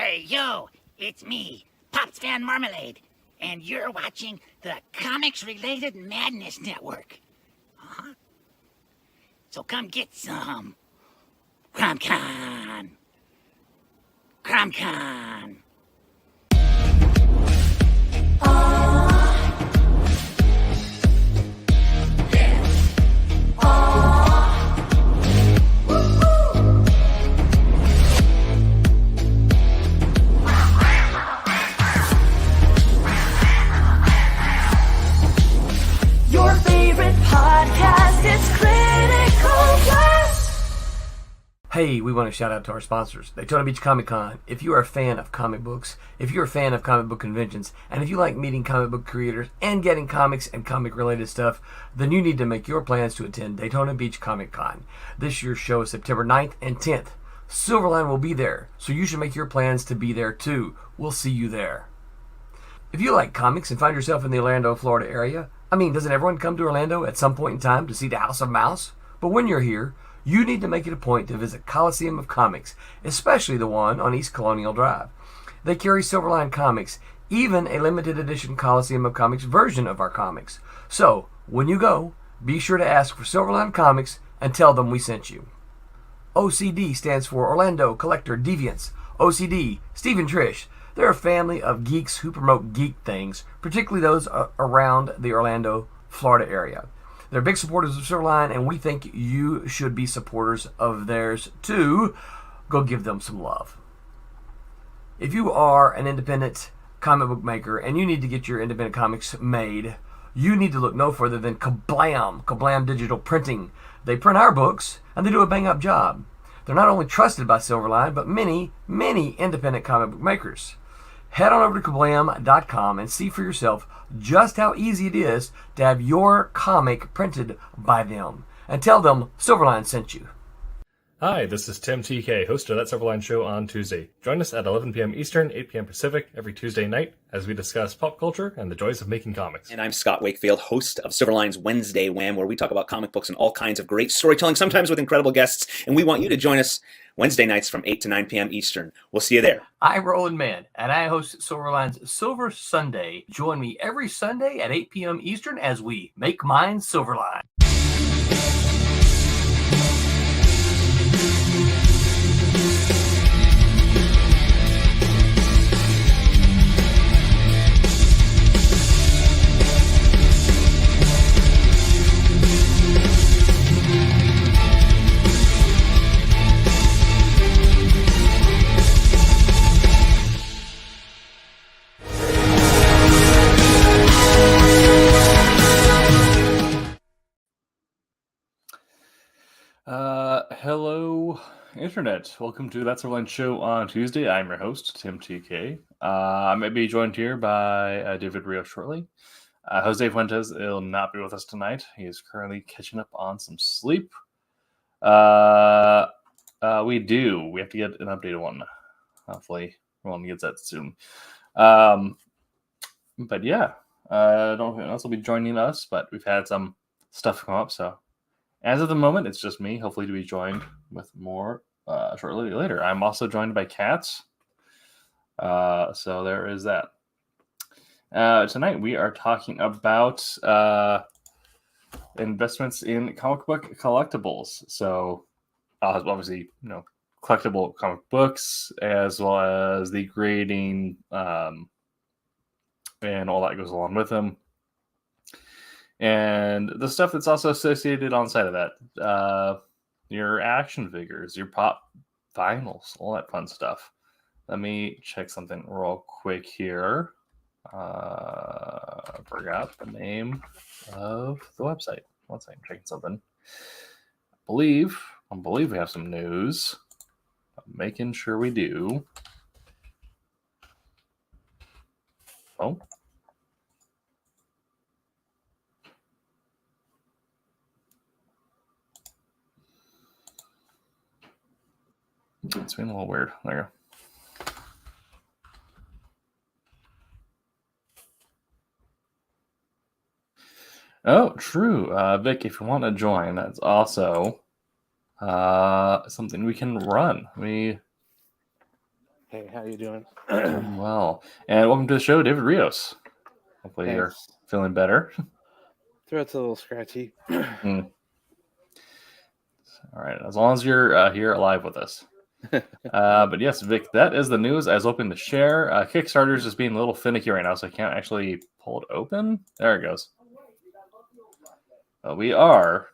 Hey, yo, it's me, Pops Van Marmalade, and you're watching the Comics-Related Madness Network. Uh-huh. So come get some. CromCon. CromCon. Your favorite podcast is Critical Blast. Hey, we want to shout out to our sponsors, Daytona Beach Comic Con. If you are a fan of comic books, if you're a fan of comic book conventions, and if you like meeting comic book creators and getting comics and comic-related stuff, then you need to make your plans to attend Daytona Beach Comic Con. This year's show is September 9th and 10th. Silverline will be there, so you should make your plans to be there too. We'll see you there. If you like comics and find yourself in the Orlando, Florida area, doesn't everyone come to Orlando at some point in time to see the House of Mouse? But when you're here, you need to make it a point to visit Coliseum of Comics, especially the one on East Colonial Drive. They carry Silverline comics, even a limited edition Coliseum of Comics version of our comics. So, when you go, be sure to ask for Silverline Comics and tell them we sent you. OCD stands for Orlando Collector Deviants. OCD, Steve and Trish. They're a family of geeks who promote geek things, particularly those around the Orlando, Florida area. They're big supporters of Silverline, and we think you should be supporters of theirs too. Go give them some love. If you are an independent comic book maker and you need to get your independent comics made, you need to look no further than Kablam! Kablam Digital Printing. They print our books, and they do a bang-up job. They're not only trusted by Silverline, but many, many independent comic book makers. Head on over to kablam.com and see for yourself just how easy it is to have your comic printed by them. And tell them Silverline sent you. Hi, this is Tim TK, host of That Silverline Show on Tuesday. Join us at 11 p.m. Eastern, 8 p.m. Pacific every Tuesday night as we discuss pop culture and the joys of making comics. And I'm Scott Wakefield, host of Silverline's Wednesday Wham, where we talk about comic books and all kinds of great storytelling, sometimes with incredible guests. And we want you to join us Wednesday nights from 8 to 9 p.m. Eastern. We'll see you there. I'm Roland Mann, and I host Silverline's Silver Sunday. Join me every Sunday at 8 p.m. Eastern as we make mine Silverline. Hello, Internet. Welcome to That Silverline Show on Tuesday. I'm your host, Tim TK. I may be joined here by David Rios shortly. Jose Fuentes will not be with us tonight. He is currently catching up on some sleep. We have to get an updated one. Hopefully, Roland gets that soon. But yeah, I don't think else will be joining us, but we've had some stuff come up, so as of the moment, it's just me, hopefully to be joined with more shortly later. I'm also joined by Katz. So there is that. Tonight we are talking about investments in comic book collectibles. So obviously, collectible comic books, as well as the grading and all that goes along with them. And the stuff that's also associated on the side of that, your action figures, your pop vinyls, all that fun stuff. Let me check something real quick here. I forgot the name of the website. One second, checking something. I believe we have some news. I'm making sure we do. Oh. It's been a little weird. There you go. Oh, true. Vic, if you want to join, that's also something we can run. Hey, how you doing? Doing well. And welcome to the show, David Rios. Hopefully you're Thanks. feeling better. Throat's a little scratchy. All right, as long as you're here alive with us. But yes, Vic, that is the news I was hoping to share. Kickstarter's just being a little finicky right now, so I can't actually pull it open. There it goes. We are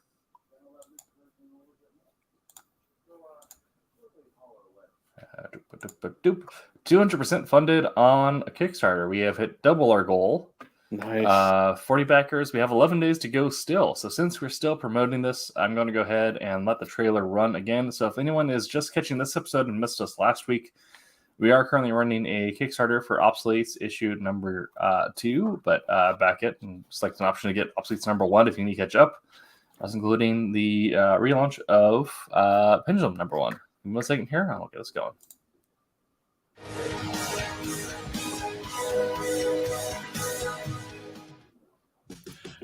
200% funded on a Kickstarter. We have hit double our goal. Nice. 40 backers. We have 11 days to go still. So since we're still promoting this, I'm going to go ahead and let the trailer run again. So if anyone is just catching this episode and missed us last week, we are currently running a Kickstarter for Obsoletes issue number 2, but back it and select an option to get Obsoletes number 1 if you need to catch up. That's including the relaunch of Pendulum number 1. Give me 1 second here. I'll get us going.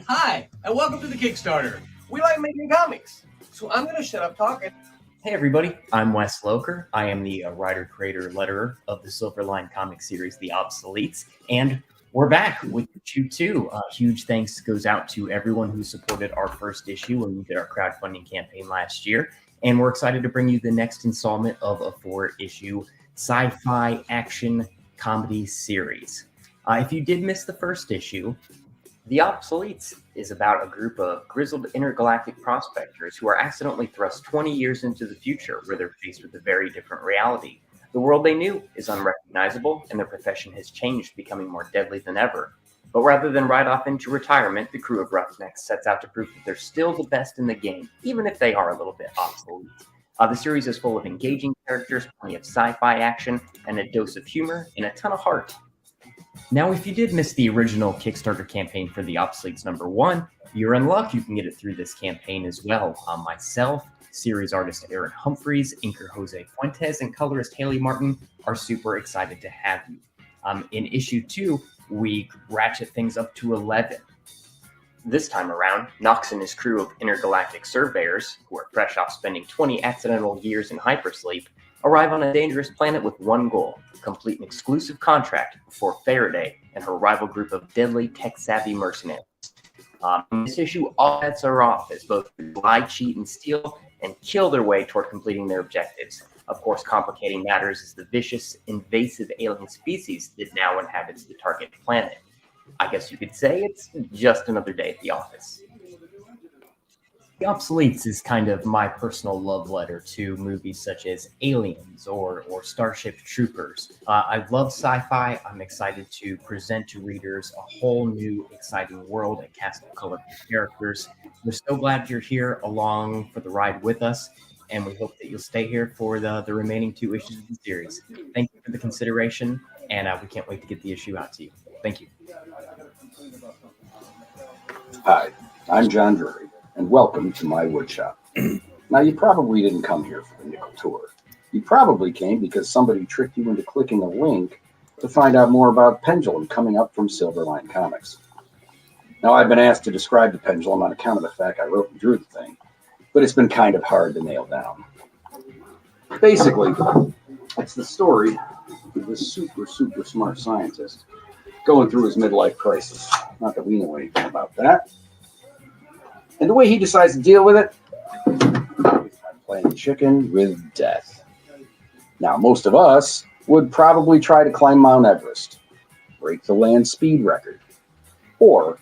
Hi, and welcome to the Kickstarter. We like making comics, so I'm going to shut up talking. Hey everybody, I'm Wes Loker. I am the writer, creator, letterer of the Silverline comic series, The Obsoletes, and we're back with issue 2. Huge thanks goes out to everyone who supported our first issue when we did our crowdfunding campaign last year, and we're excited to bring you the next installment of a 4-issue sci-fi action comedy series. If you did miss the first issue, The Obsoletes is about a group of grizzled intergalactic prospectors who are accidentally thrust 20 years into the future, where they're faced with a very different reality. The world they knew is unrecognizable, and their profession has changed, becoming more deadly than ever. But rather than ride off into retirement, the crew of Roughnecks sets out to prove that they're still the best in the game, even if they are a little bit obsolete. The series is full of engaging characters, plenty of sci-fi action, and a dose of humor, and a ton of heart. Now, if you did miss the original Kickstarter campaign for The Obsoletes number 1, you're in luck. You can get it through this campaign as well. Myself, series artist Aaron Humphreys, inker Jose Fuentes, and colorist Haley Martin are super excited to have you. In issue 2, we ratchet things up to 11. This time around, Nox and his crew of intergalactic surveyors, who are fresh off spending 20 accidental years in hypersleep, arrive on a dangerous planet with one goal: complete an exclusive contract before Faraday and her rival group of deadly tech-savvy mercenaries. In this issue, all bets are off as both lie, cheat, and steal, and kill their way toward completing their objectives. Of course, complicating matters is the vicious, invasive alien species that now inhabits the target planet. I guess you could say it's just another day at the office. The Obsoletes is kind of my personal love letter to movies such as Aliens or Starship Troopers. I love sci-fi. I'm excited to present to readers a whole new exciting world, a cast of colorful characters. We're so glad you're here along for the ride with us, and we hope that you'll stay here for the remaining 2 issues of the series. Thank you for the consideration, and we can't wait to get the issue out to you. Thank you. Hi, I'm John Drury, and welcome to my woodshop. Now, you probably didn't come here for the nickel tour. You probably came because somebody tricked you into clicking a link to find out more about Pendulum coming up from Silverline Comics. Now, I've been asked to describe the Pendulum on account of the fact I wrote and drew the thing, but it's been kind of hard to nail down. Basically, it's the story of this super smart scientist going through his midlife crisis. Not that we know anything about that. And the way he decides to deal with it is by playing chicken with death. Now, most of us would probably try to climb Mount Everest, break the land speed record, or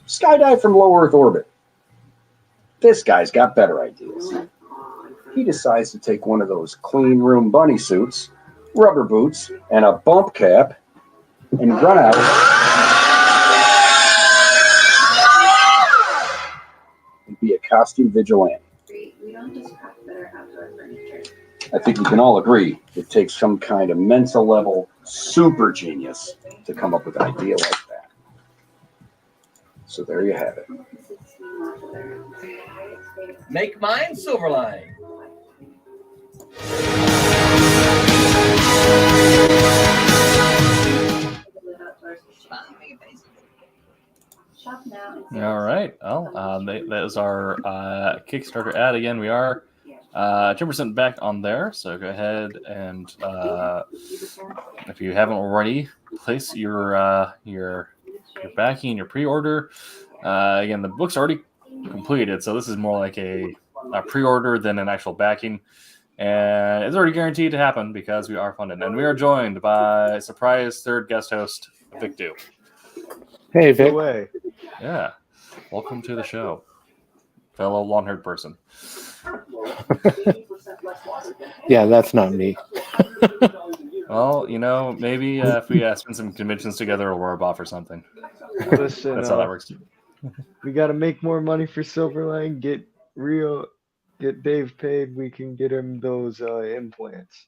skydive from low Earth orbit. This guy's got better ideas. He decides to take one of those clean room bunny suits, rubber boots, and a bump cap, and run out and be a costume vigilante. I think we can all agree it takes some kind of mental level super genius to come up with an idea like that. So there you have it. Make mine Silverline. All right. Well, that is our Kickstarter ad. Again, we are 10% back on there. So go ahead and if you haven't already, place your backing, your pre-order. Again, the book's already completed, so this is more like a pre-order than an actual backing. And it's already guaranteed to happen because we are funded. And we are joined by surprise third guest host, Vic Du. Hey, Vic. No way. Yeah. Welcome to the show, fellow long-haired person. Yeah, that's not me. Well, maybe if we spend some conventions together, we'll rub off or something. Listen, That's how that works. We got to make more money for Silverline. Get Dave paid. We can get him those implants.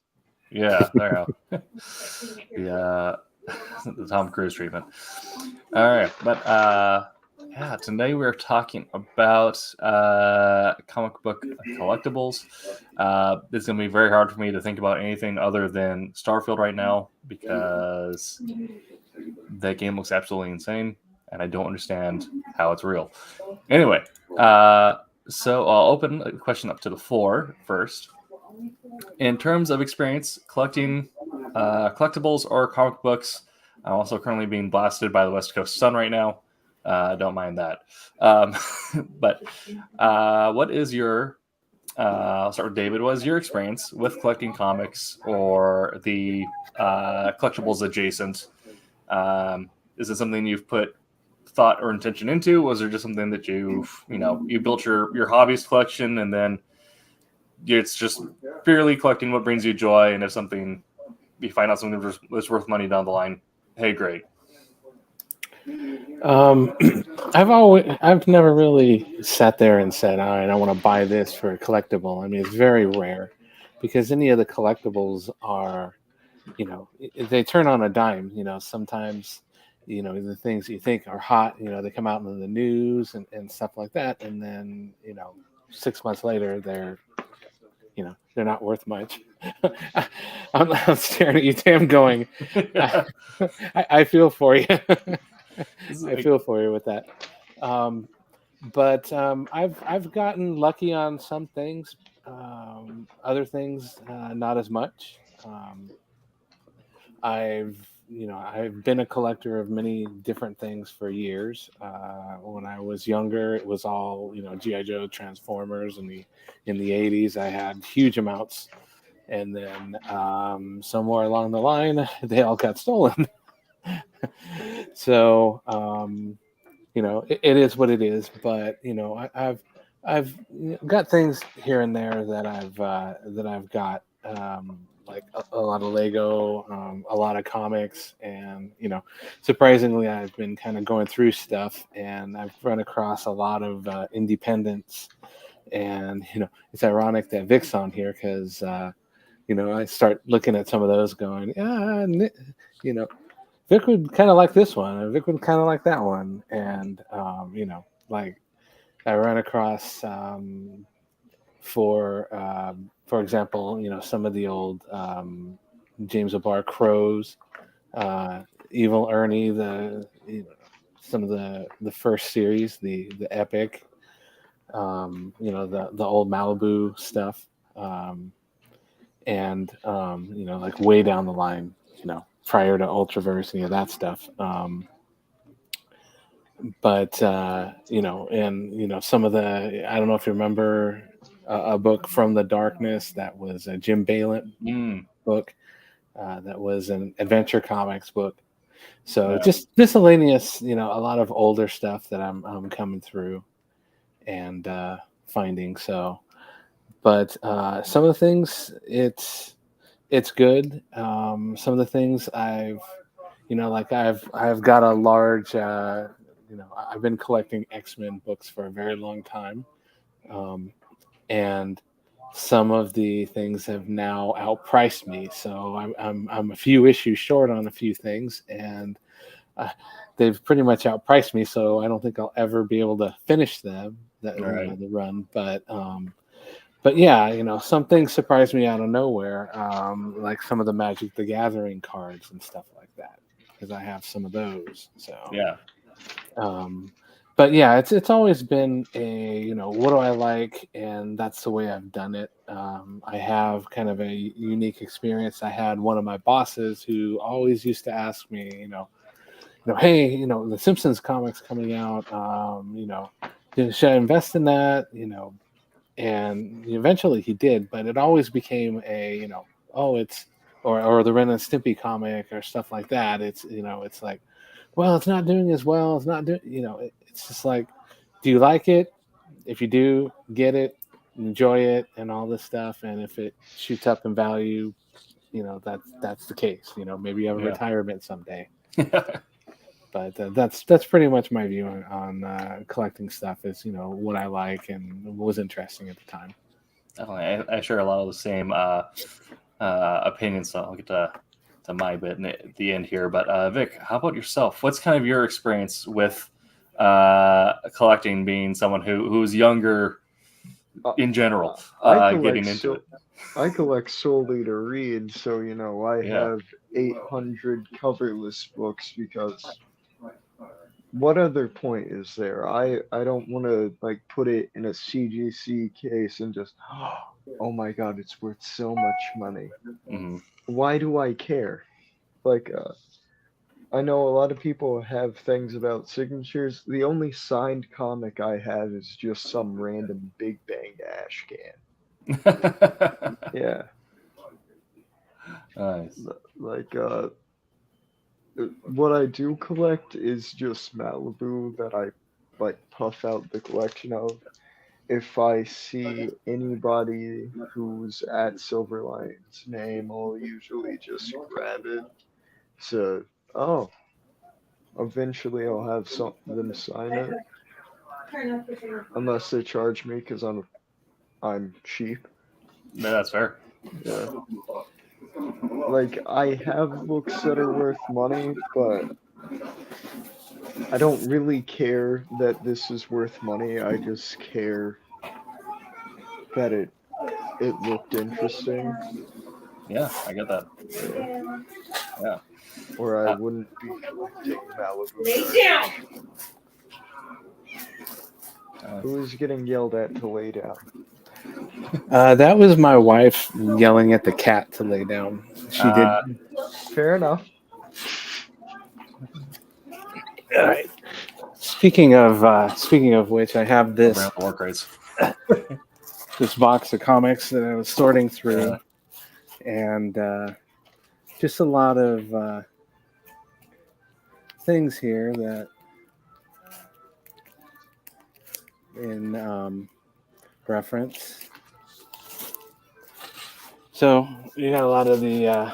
Yeah, there you go. The Tom Cruise treatment. All right, but today we're talking about comic book collectibles. It's going to be very hard for me to think about anything other than Starfield right now because that game looks absolutely insane, and I don't understand how it's real. Anyway, so I'll open a question up to the floor first. In terms of experience collecting collectibles or comic books, I'm also currently being blasted by the West Coast sun right now. Don't mind that. But what is your, I'll start with David, what is your experience with collecting comics or the collectibles adjacent? Is it something you've put thought or intention into? Was there just something that you built your hobbyist collection and then it's just purely collecting what brings you joy, and if something you find out something that's worth money down the line, hey, great. I've never really sat there and said, all right, I want to buy this for a collectible. I mean, it's very rare because any of the collectibles are, they turn on a dime. Sometimes, the things you think are hot, they come out in the news and stuff like that. And then, 6 months later, they're not worth much. I'm staring at you, Tim, going, I feel for you. I feel for you with that. But I've gotten lucky on some things, other things not as much. I've been a collector of many different things for years. When I was younger, it was all G.I. Joe, Transformers. In the 80s, I had huge amounts, and then somewhere along the line, they all got stolen. So it is what it is. But I've got things here and there that I've got. Like a lot of Lego, a lot of comics, and surprisingly, I've been kind of going through stuff, and I've run across a lot of independents, and it's ironic that Vic's on here because I start looking at some of those, going, Vic would kind of like this one, and Vic would kind of like that one, and like I ran across for example, some of the old James O'Barr Crows, Evil Ernie, some of the first series, the epic, the old Malibu stuff, and like way down the line, prior to Ultraverse, any of that stuff. But some of the, I don't know if you remember a book From the Darkness that was a Jim Balint book, that was an Adventure Comics book. So just miscellaneous, a lot of older stuff that I'm coming through and finding. So, but some of the things it's good. Some of the things I've got a large. I've been collecting X-Men books for a very long time. And some of the things have now outpriced me, so I'm a few issues short on a few things, and they've pretty much outpriced me. So I don't think I'll ever be able to finish them the run. But yeah, some things surprised me out of nowhere, like some of the Magic the Gathering cards and stuff like that, because I have some of those. So yeah. but yeah, it's always been a what do I like, and that's the way I've done it. I have kind of a unique experience. I had one of my bosses who always used to ask me, hey, the Simpsons comics coming out, should I invest in that? And eventually he did, but it always became a, oh, it's or the Ren and Stimpy comic or stuff like that. It's like, well, it's not doing as well. It's not doing, it's just like, do you like it? If you do, get it, enjoy it, and all this stuff. And if it shoots up in value, that's the case. Maybe you have a retirement someday. But that's pretty much my view on collecting stuff. Is what I like and what was interesting at the time. Definitely, I share a lot of the same opinions. So I'll get to my bit at the end here. But Vic, how about yourself? What's kind of your experience with collecting, being someone who's younger in general, getting into it? I collect solely to read, so I have 800 coverless books because what other point is there? I don't want to like put it in a CGC case and just oh my god, it's worth so much money. Mm-hmm. Why do I care? Like I know a lot of people have things about signatures. The only signed comic I have is just some random Big Bang ash can. Yeah. Nice. Like what I do collect is just Malibu that I like puff out the collection of. If I see anybody who's at Silverline's name, I'll usually just grab it. So, eventually I'll have them sign it. Unless they charge me because I'm cheap. No, that's fair. Yeah. Like I have books that are worth money, but I don't really care that this is worth money. I just care that it looked interesting. Yeah, I get that. Yeah. Or I wouldn't be collecting Malibu. Who is getting yelled at to lay down? That was my wife yelling at the cat to lay down. She did. Fair enough. All right. Speaking of which, I have this this box of comics that I was sorting through, and just a lot of things here that in reference. So you got a lot of the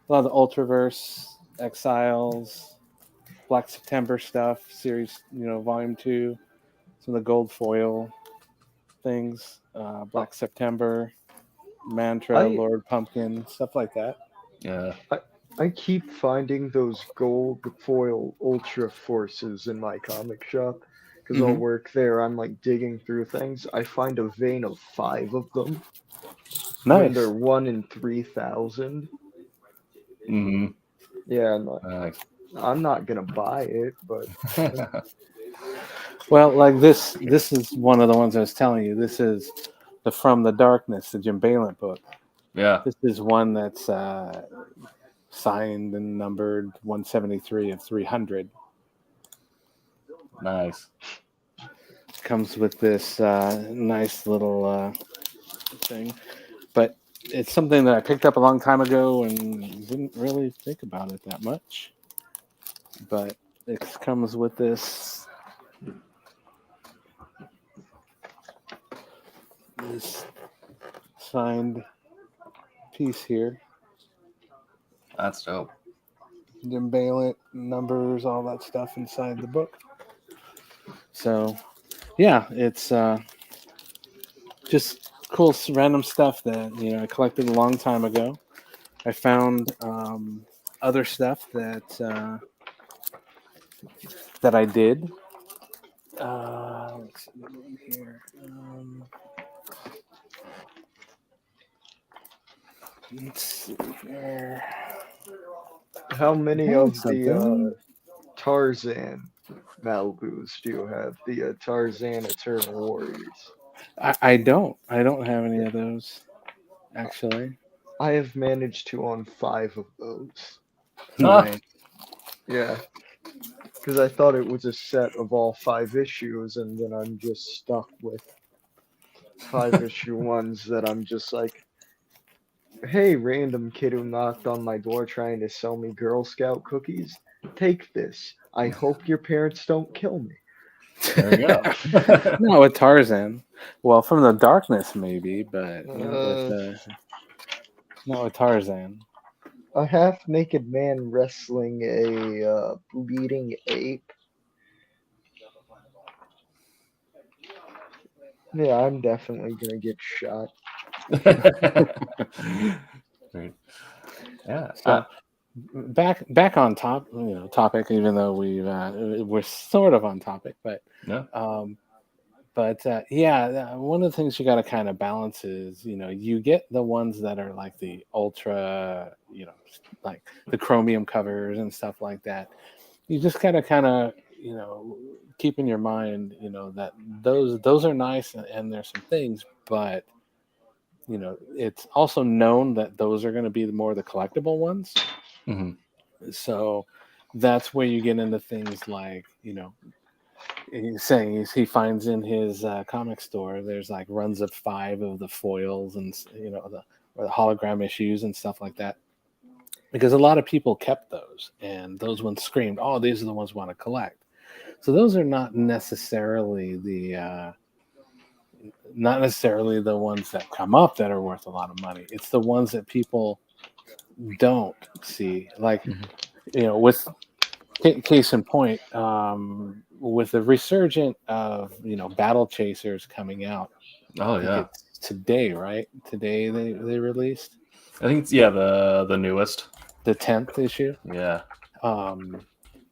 Ultraverse, Exiles, Black September stuff, series, volume 2, some of the gold foil things, Black September, Mantra, Lord Pumpkin, stuff like that. Yeah. I keep finding those gold foil Ultra Forces in my comic shop because I'll work there. I'm like digging through things. I find a vein of 5 of them. Nice. When they're 1 in 3,000. Mm-hmm. Yeah, I'm not gonna buy it, but well, like this is one of the ones I was telling you. This is the From the Darkness, the Jim Balent book. Yeah. This is one that's signed and numbered 173 of 300. Nice. Comes with this nice little thing, but it's something that I picked up a long time ago and didn't really think about it that much. But it comes with this signed piece here. That's dope. Jim Balent, numbers, all that stuff inside the book. So, yeah, it's just cool random stuff that I collected a long time ago. I found other stuff that I did. Let's see here. Let's see here. How many of the Tarzan Malibus do you have? The Tarzan Eternal Warriors. I don't. I don't have any of those, actually. I have managed to own 5 of those. Nice. Yeah, because I thought it was a set of all 5 issues, and then I'm just stuck with 5 issue ones that I'm just like, hey, random kid who knocked on my door trying to sell me Girl Scout cookies, take this. I hope your parents don't kill me. There you go. Not with Tarzan. Well, from the darkness, maybe, but not with Tarzan. A half-naked man wrestling a bleeding ape. Yeah, I'm definitely gonna get shot. Right. Yeah. So, back on topic, even though we're sort of on topic, but no. One of the things you got to kind of balance is, you get the ones that are like the ultra, like the chromium covers and stuff like that. You just got to kind of, keep in your mind, that those are nice and there's some things, but it's also known that those are going to be more the collectible ones. Mm-hmm. So that's where you get into things like, he's saying he finds in his comic store, there's like runs of 5 of the foils and, or the hologram issues and stuff like that. Because a lot of people kept those, and those ones screamed, oh, these are the ones we want to collect. So those are not necessarily the ones that come up that are worth a lot of money. It's the ones that people don't see. Like, with case in point, with the resurgent of Battle Chasers coming out. Oh yeah, it's today, right? Today they released. I think it's the newest, the 10th issue. Yeah.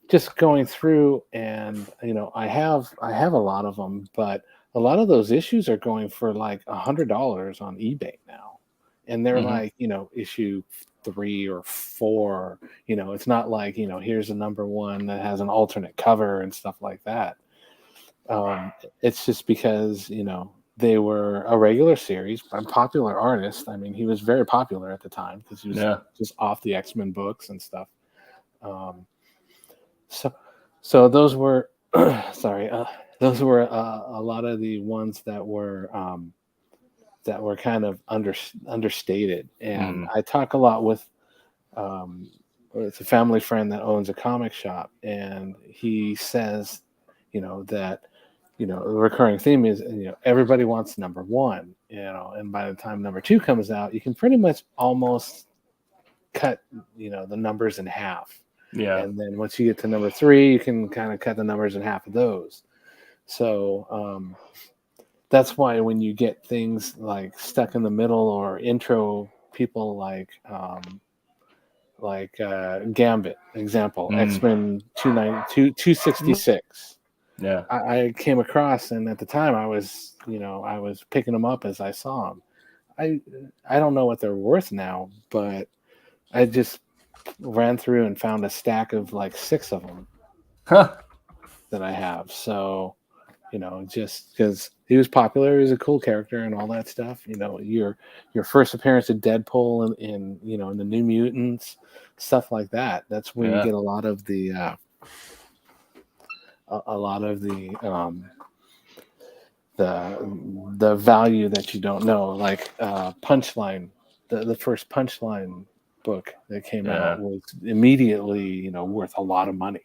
Just going through, and I have a lot of them, but a lot of those issues are going for like $100 on eBay now, and they're like issue 3 or 4. It's not like here's a number 1 that has an alternate cover and stuff like that. It's just because they were a regular series by a popular artist. I mean, he was very popular at the time because he was just off the X-Men books and stuff. So those were those were a lot of the ones that were kind of understated. And I talk a lot with it's a family friend that owns a comic shop, and he says that the recurring theme is everybody wants number 1, and by the time number 2 comes out, you can pretty much almost cut the numbers in half. Yeah. And then once you get to number 3, you can kind of cut the numbers in half of those. So that's why when you get things like Stuck in the Middle or intro people like Gambit, example, X-Men 266. Yeah. I came across, and at the time I was picking them up as I saw them. I don't know what they're worth now, but I just ran through and found a stack of like 6 of them that I have. So, just because he was popular, he was a cool character and all that stuff. Your first appearance of Deadpool in the New Mutants, stuff like that. That's where you get a lot of the the value that you don't know. Like Punchline, the first Punchline book that came out was immediately worth a lot of money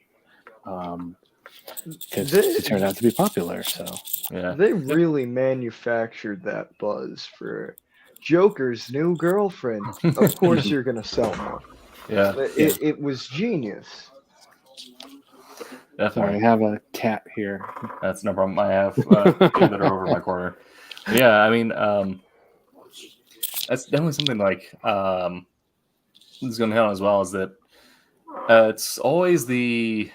because it turned out to be popular. So they really manufactured that buzz for Joker's new girlfriend. Of course you're gonna sell more. It was genius. Definitely. Sorry, I have a cat here. That's no problem. I have two that are over my corner. But yeah, I mean, that's definitely something like is going to happen as well. Is that it's always the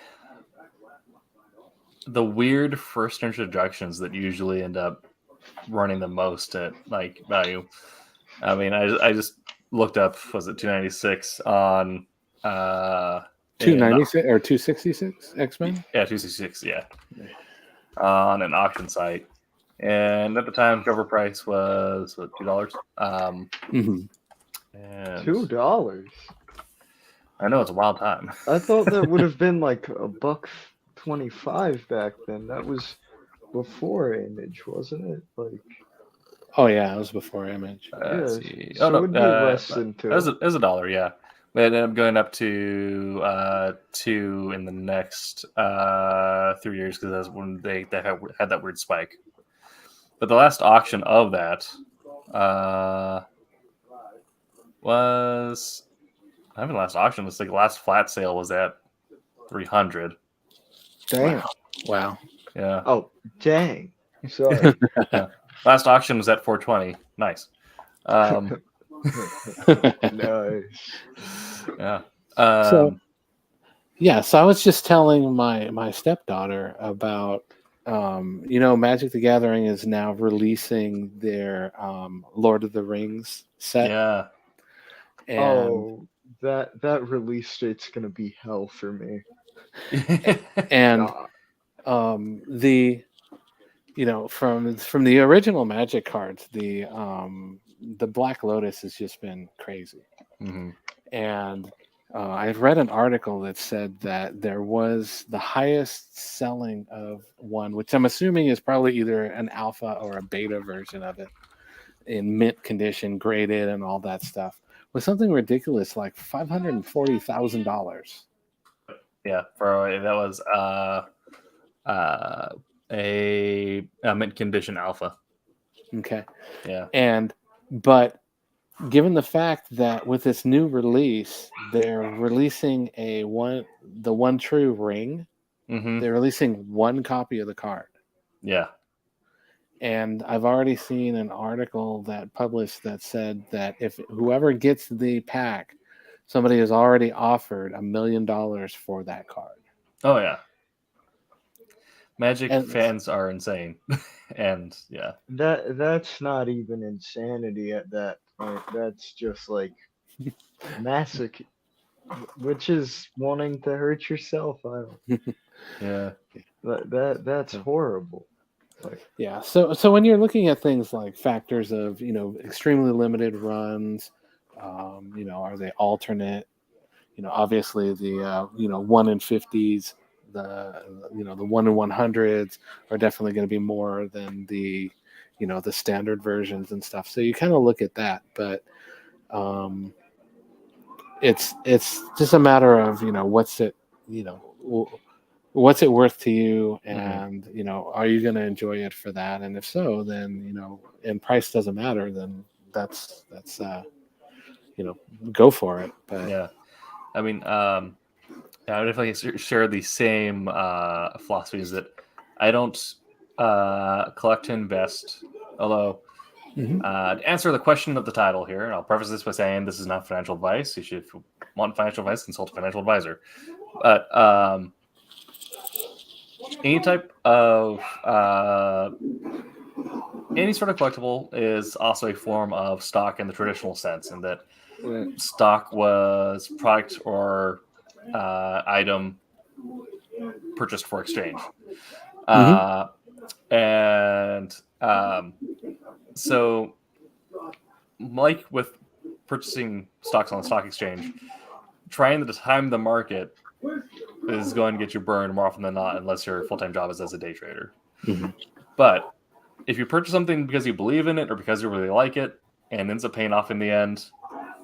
weird first introductions that usually end up running the most at like value. I mean, I just looked up, was it 296 on 296 or 266 X-Men? Yeah, 266. Yeah, on an auction site, and at the time, cover price was what, $2. Mm-hmm. And $2. I know it's a wild time. I thought that would have been like $1.25 back then. That was before Image, wasn't it? Like, Oh yeah, it was before Image. Let's yeah, see. so Oh no, it'd be less than it was two. $1. Yeah, but it ended up going up to 2 in the next 3 years because that's when they had that weird spike. But the last auction of that was I mean, the last auction was like the last flat sale was at 300. Damn. Wow. Yeah. Oh, dang. Sorry. Yeah. Last auction was at 420. Nice. Nice. Yeah. So I was just telling my stepdaughter about Magic the Gathering is now releasing their Lord of the Rings set. Yeah. And Oh, that release date's gonna be hell for me. and God. from the original Magic cards, the Black Lotus has just been crazy. Mm-hmm. And I've read an article that said that there was the highest selling of one, which I'm assuming is probably either an alpha or a beta version of it, in mint condition, graded, and all that stuff, was something ridiculous like $540,000. Yeah, that was a mint condition alpha. Okay. Yeah. But given the fact that with this new release, they're releasing the one true ring, they're releasing one copy of the card. Yeah. And I've already seen an article that published that said that if whoever gets the pack, somebody has already offered $1 million for that card. Oh yeah. Magic fans are insane. And yeah. That's not even insanity at that point. That's just like masoch, which is wanting to hurt yourself. I don't. Yeah. That's horrible. Like, yeah. So when you're looking at things like factors of extremely limited runs, are they alternate? Obviously the 1 in 50s, the 1 in 100s are definitely going to be more than the the standard versions and stuff. So you kind of look at that, but it's just a matter of what's it worth to you, and are you going to enjoy it for that? And if so, then and price doesn't matter, then that's go for it. But yeah, I mean, I definitely share the same philosophies that I don't collect to invest. Although, to answer the question of the title here, and I'll preface this by saying this is not financial advice. You should, if you want financial advice, consult a financial advisor. But any type of any sort of collectible is also a form of stock in the traditional sense, in that stock was product or item purchased for exchange. So like with purchasing stocks on the stock exchange, trying to time the market is going to get you burned more often than not, unless your full-time job is as a day trader. But if you purchase something because you believe in it or because you really like it and ends up paying off in the end,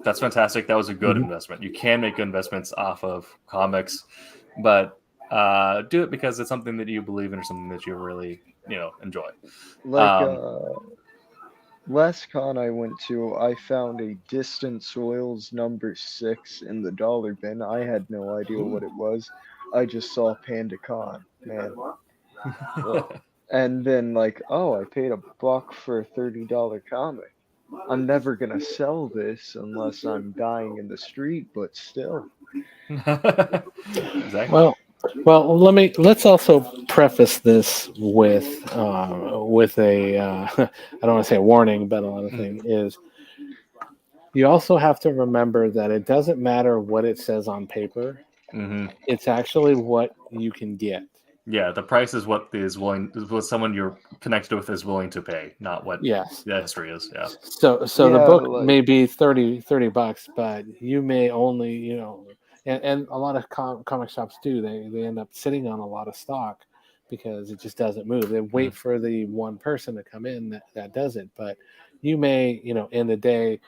that's fantastic. That was a good investment. You can make good investments off of comics, but do it because it's something that you believe in or something that you really enjoy. Like last con I went to, I found a Distant Soils number 6 in the dollar bin. I had no idea what it was. I just saw Panda Con, man. And then like, oh, I paid $1 for a $30 comic. I'm never gonna sell this unless I'm dying in the street, but still. Exactly. Well, let's also preface this with a I don't want to say a warning, but another thing is you also have to remember that it doesn't matter what it says on paper. It's actually what you can get. Yeah, the price is what someone you're connected with is willing to pay, not what Yes. the history is. Yeah. So the Yeah, book like- may be $30, but you may only, and a lot of comic shops do. They end up sitting on a lot of stock because it just doesn't move. They wait for the one person to come in that does it. But you may, in the day,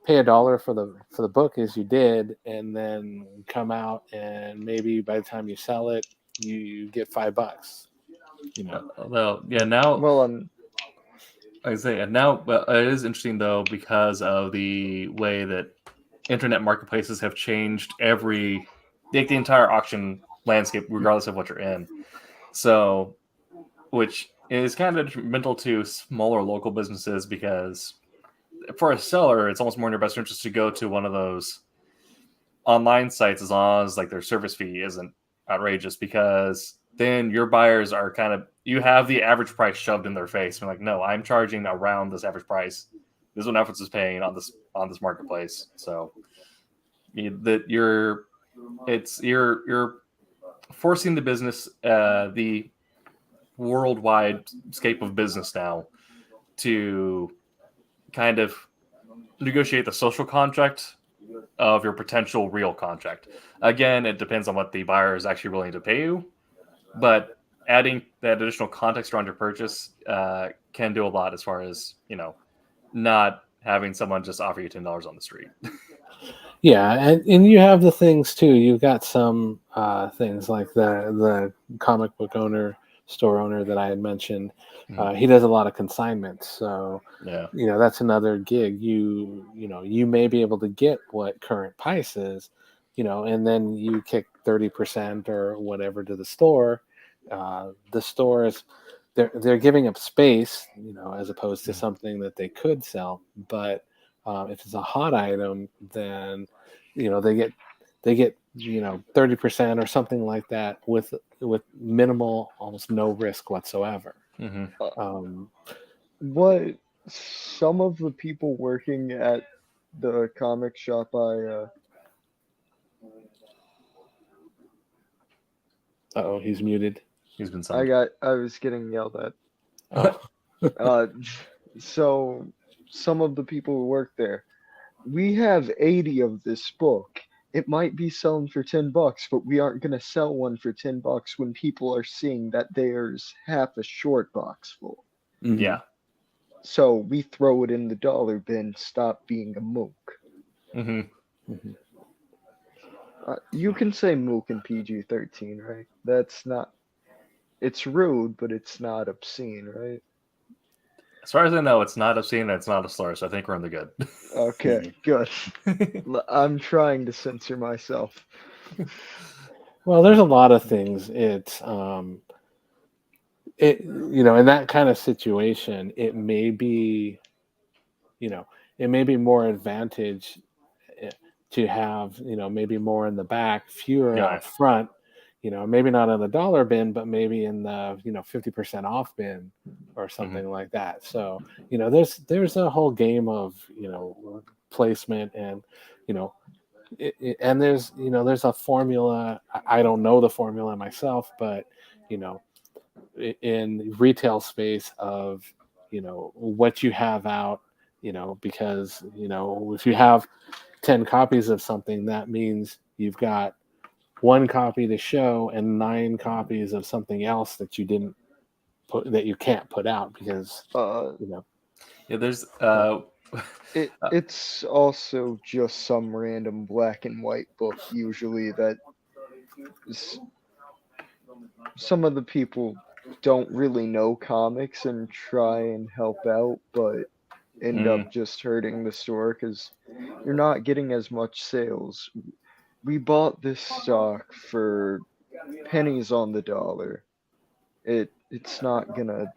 pay $1 for the book as you did, and then come out and maybe by the time you sell it, you get $5. Well, yeah. Now, Well, I say, and now, but it is interesting though because of the way that internet marketplaces have changed the entire auction landscape, regardless of what you're in. So, which is kind of detrimental to smaller local businesses because for a seller, it's almost more in your best interest to go to one of those online sites as long as like their service fee isn't outrageous, because then your buyers are you have the average price shoved in their face. And like, no, I'm charging around this average price. This is what Netflix is paying on this marketplace. So you're forcing the business, the worldwide scape of business now, to kind of negotiate the social contract of your potential real contract. Again, it depends on what the buyer is actually willing to pay you, but adding that additional context around your purchase can do a lot as far as, not having someone just offer you $10 on the street. Yeah, and you have the things too. You've got some things like the comic book store owner that I had mentioned. He does a lot of consignments, so that's another gig. You may be able to get what current price is, and then you kick 30% or whatever to the store. The stores, they're giving up space, as opposed to something that they could sell. But if it's a hot item, then they get 30% or something like that with minimal, almost no risk whatsoever. what some of the people working at the comic shop he's muted. He's been I was getting yelled at. So some of the people who work there, we have 80 of this book. It might be selling for $10, but we aren't going to sell one for $10 when people are seeing that there's half a short box full. Yeah. So we throw it in the dollar bin, stop being a mook. You can say mook in PG-13, right? That's not, it's rude, but it's not obscene, right? As far as I know, it's not obscene and it's not a slur, so I think we're in the good. Okay, good. I'm trying to censor myself. Well, there's a lot of things. It's in that kind of situation, it may be more advantage to have, maybe more in the back, fewer out front, maybe not in the dollar bin, but maybe in the, 50% off bin or something like that. So, there's a whole game of, placement and, and there's a formula. I don't know the formula myself, but, in retail space of, what you have out, because, if you have 10 copies of something, that means you've got 1 copy to show and 9 copies of something else that you didn't put, that you can't put out because there's it's also just some random black and white book usually that some of the people don't really know comics and try and help out, but end up just hurting the store because you're not getting as much sales. We bought this stock for pennies on the dollar. It's not gonna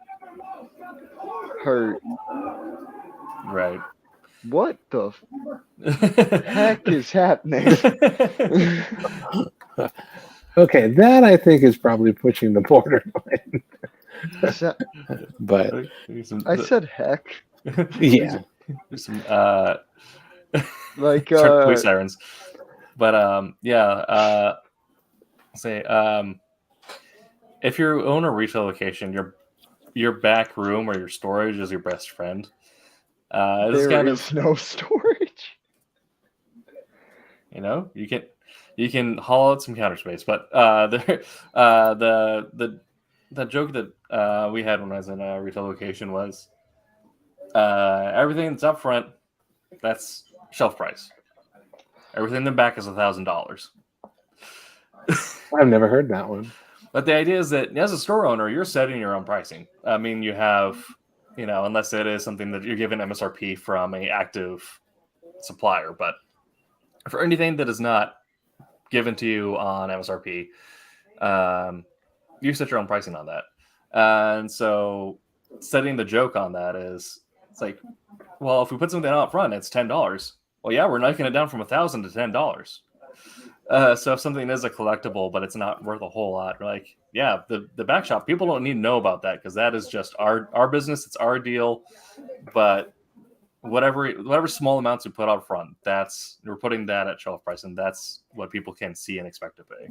hurt. Right. What the heck is happening? Okay, that I think is probably pushing the borderline. But I said heck. Yeah. There's some like police sirens. But say, if you own a retail location, your back room or your storage is your best friend. There is no storage. You know, you can haul out some counter space, but the joke that we had when I was in a retail location was everything that's up front, that's shelf price. Everything in the back is $1,000. I've never heard that one. But the idea is that as a store owner, you're setting your own pricing. I mean, you have, unless it is something that you're given MSRP from an active supplier, but for anything that is not given to you on MSRP, you set your own pricing on that. And so setting the joke on that is, it's like, well, if we put something out front, it's $10. Well, yeah, we're knocking it down from $1,000 to $10. So if something is a collectible, but it's not worth a whole lot, like, yeah, the back shop, people don't need to know about that because that is just our business. It's our deal. But whatever small amounts we put out front, we're putting that at shelf price, and that's what people can see and expect to pay.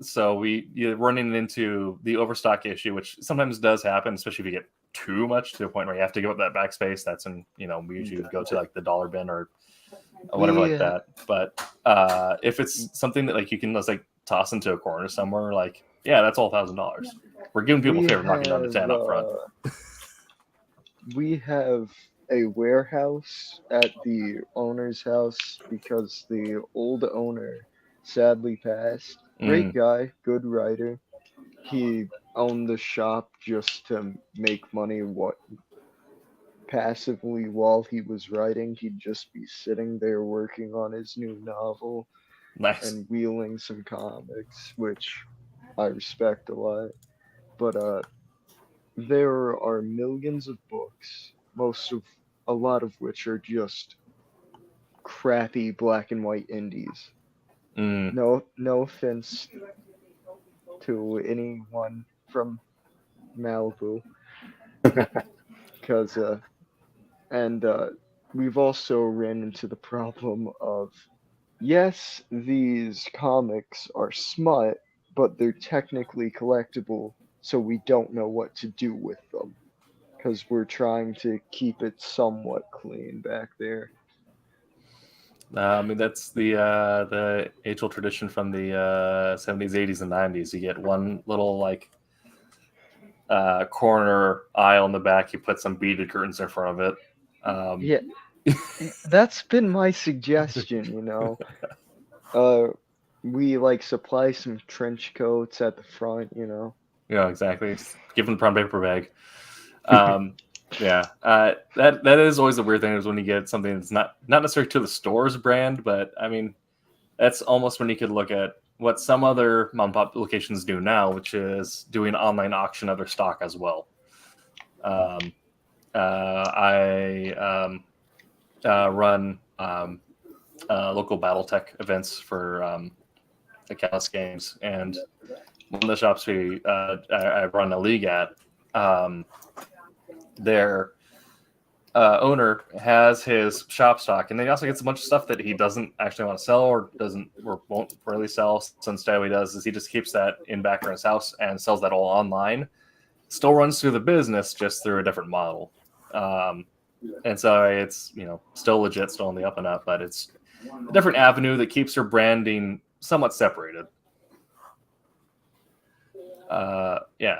So you're running into the overstock issue, which sometimes does happen, especially if you get too much to a point where you have to give up that backspace. That's when we usually go to like the dollar bin or whatever like that. But if it's something that like you can just like toss into a corner somewhere, like, yeah, that's all $1,000. We're giving people a favor knocking down the 10 up front. We have a warehouse at the owner's house because the old owner sadly passed. Great guy, good writer. He owned the shop just to make money passively while he was writing. He'd just be sitting there working on his new novel. Nice. And wheeling some comics, which I respect a lot. But there are millions of books, a lot of which are just crappy black and white indies. No offense to anyone from Malibu, because we've also ran into the problem of, yes, these comics are smut, but they're technically collectible, so we don't know what to do with them because we're trying to keep it somewhat clean back there. I mean, that's the age-old tradition from the 70s, 80s, and 90s. You get one little like corner aisle in the back. You put some beaded curtains in front of it. Yeah, that's been my suggestion. We like supply some trench coats at the front. Yeah, exactly. Give them the brown paper bag. Yeah, that is always the weird thing is when you get something that's not necessarily to the store's brand, but I mean, that's almost when you could look at what some other mom and pop locations do now, which is doing online auction of their stock as well. I run local BattleTech events for the Callus games, and one of the shops I run a league at. Their owner has his shop stock, and then he also gets a bunch of stuff that he doesn't actually want to sell or won't really sell. So instead, what he does is he just keeps that in back in his house and sells that all online. Still runs through the business, just through a different model. And so it's still legit, still on the up and up, but it's a different avenue that keeps your branding somewhat separated. Yeah.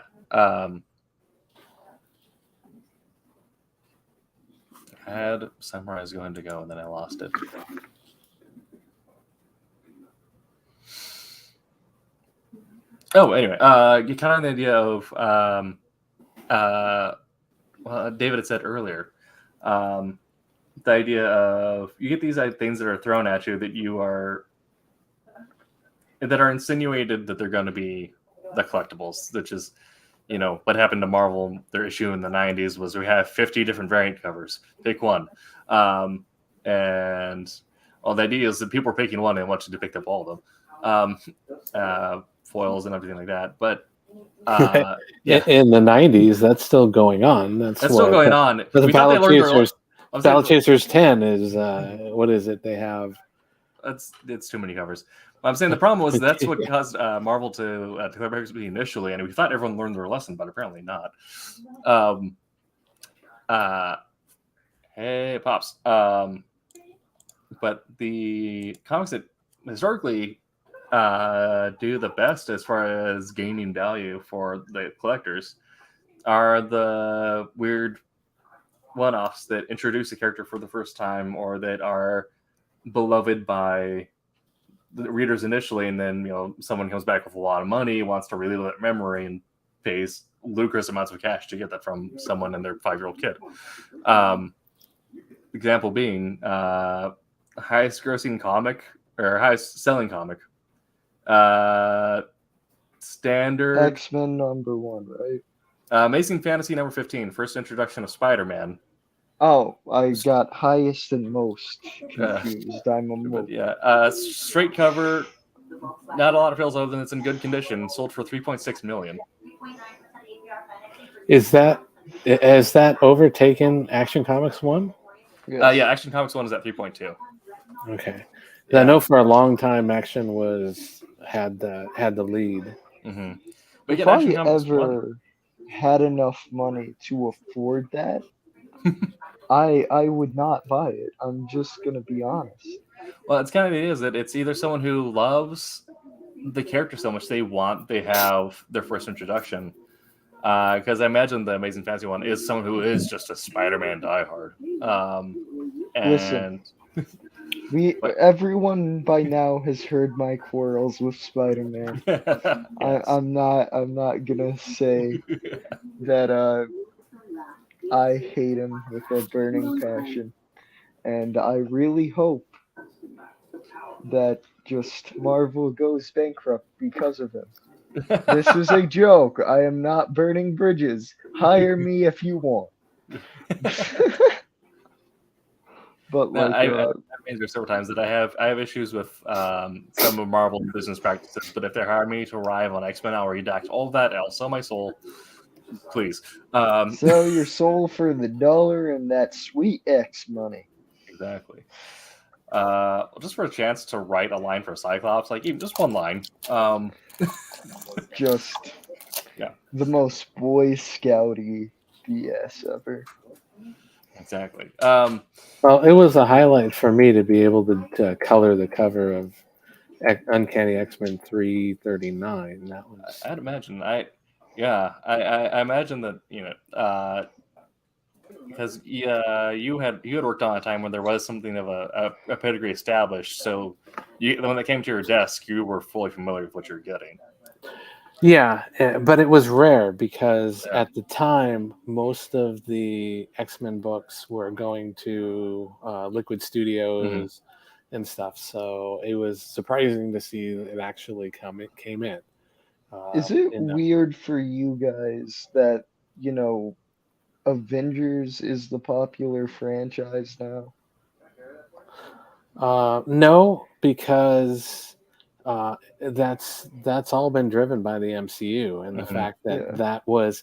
I had Samurai's going to go, and then I lost it. Oh, anyway, you kind of the idea of, well, David had said earlier, the idea of you get these things that are thrown at you that are insinuated that they're going to be the collectibles, which is, what happened to Marvel, their issue in the 90s was we have 50 different variant covers. Pick one. And the idea is that people are picking one and want you to pick up all of them. Foils and everything like that. But yeah. In the 90s, that's still going on. That's still going on. The Battle Chasers 10 is, what is it? They have... It's too many covers. I'm saying the problem was that's what caused Marvel to declare bankruptcy initially, and we thought everyone learned their lesson, but apparently not. Hey, Pops. But the comics that historically do the best as far as gaining value for the collectors are the weird one-offs that introduce a character for the first time or that are beloved by the readers initially, and then someone comes back with a lot of money, wants to relive that memory, and pays ludicrous amounts of cash to get that from someone and their 5-year-old kid. Example being highest grossing comic or highest selling comic. Standard X-Men #1, right? Amazing Fantasy number 15, first introduction of Spider-Man. Oh, I got highest and most confused. I'm a but yeah, straight cover, not a lot of frills other than it's in good condition. Sold for $3.6 million. Has that overtaken Action Comics 1? Yeah, Action Comics 1 is at 3.2. Okay. Yeah. I know for a long time Action had the lead. Mm-hmm. But if I ever had enough money to afford that, I would not buy it. I'm just gonna be honest. Well, it's kind of it is that it's either someone who loves the character so much they have their first introduction. Because I imagine the Amazing Fantasy one is someone who is just a Spider-Man diehard. Listen, everyone by now has heard my quarrels with Spider-Man. Yes. I'm not gonna say that I hate him with a burning passion, and I really hope that just Marvel goes bankrupt because of him. This is a joke. I am not burning bridges. Hire me if you want. But like, I've been there several times that I have issues with some of Marvel business practices. But if they hire me to arrive on X-Men, I'll redact all of that. I'll sell my soul, please. Sell your soul for the dollar and that sweet X money. Exactly. Just for a chance to write a line for Cyclops, like even just one line. Just the most Boy Scouty BS ever. Exactly. Well, it was a highlight for me to be able to color the cover of Uncanny X-Men 339. That was. I'd imagine. I imagine that because you had worked on a time when there was something of a pedigree established. So when it came to your desk, you were fully familiar with what you were getting. Yeah, but it was rare because at the time, most of the X-Men books were going to Liquid Studios and stuff. So it was surprising to see that it actually came in. Is it weird for you guys that, Avengers is the popular franchise now? No, because that's all been driven by the MCU and the fact that that was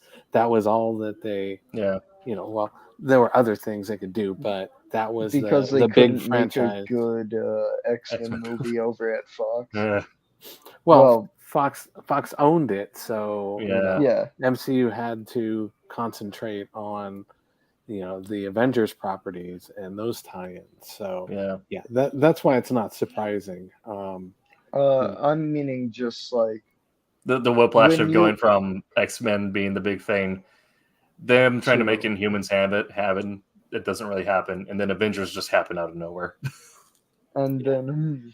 all that they well, there were other things they could do, but that was because the big franchise. Make a good X-Men movie over at Fox. Well, Fox owned it, so yeah. MCU had to concentrate on the Avengers properties and those tie-ins. So that's why it's not surprising. I'm meaning just like the whiplash of going from X-Men being the big thing, them trying to make Inhumans happen, it doesn't really happen, and then Avengers just happen out of nowhere. And then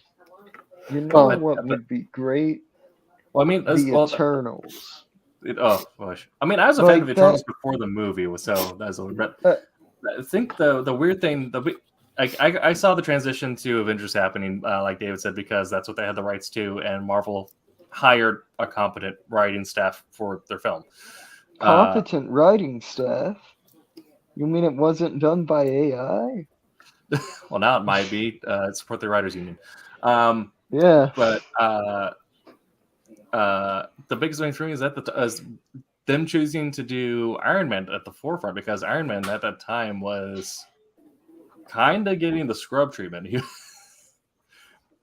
what would be great? Well, I mean, the Eternals. I was a fan of Eternals before the movie, so that's I think the weird thing, I saw the transition to Avengers happening, like David said, because that's what they had the rights to, and Marvel hired a competent writing staff for their film. Competent writing staff? You mean it wasn't done by AI? Well, now it might be. Support the Writers Union. But the biggest thing for me is that them choosing to do Iron Man at the forefront, because Iron Man at that time was kind of getting the scrub treatment.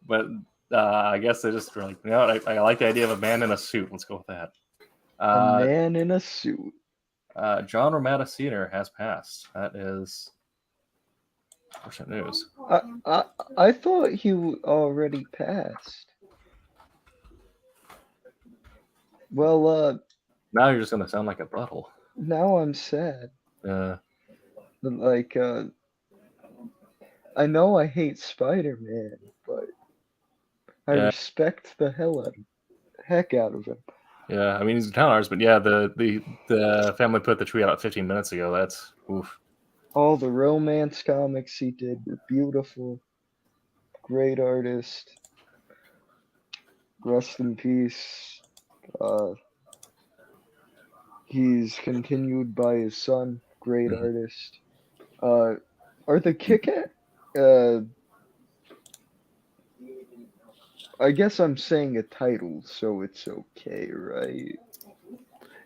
But I guess they just were like, you know what, I like the idea of a man in a suit. Let's go with that. A man in a suit. John Romita Sr. has passed. That is unfortunate news. I thought he already passed. Well, now you're just gonna sound like a butthole. Now I'm sad. Like, I know I hate Spider-Man, but I respect the heck out of him. Yeah, I mean he's a talent artist, but yeah, the family put the tweet out 15 minutes ago. That's oof. All the romance comics he did were beautiful. Great artist. Rest in peace. He's continued by his son. Great artist. Are the Kit-Kat? I guess I'm saying a title, so it's okay, right?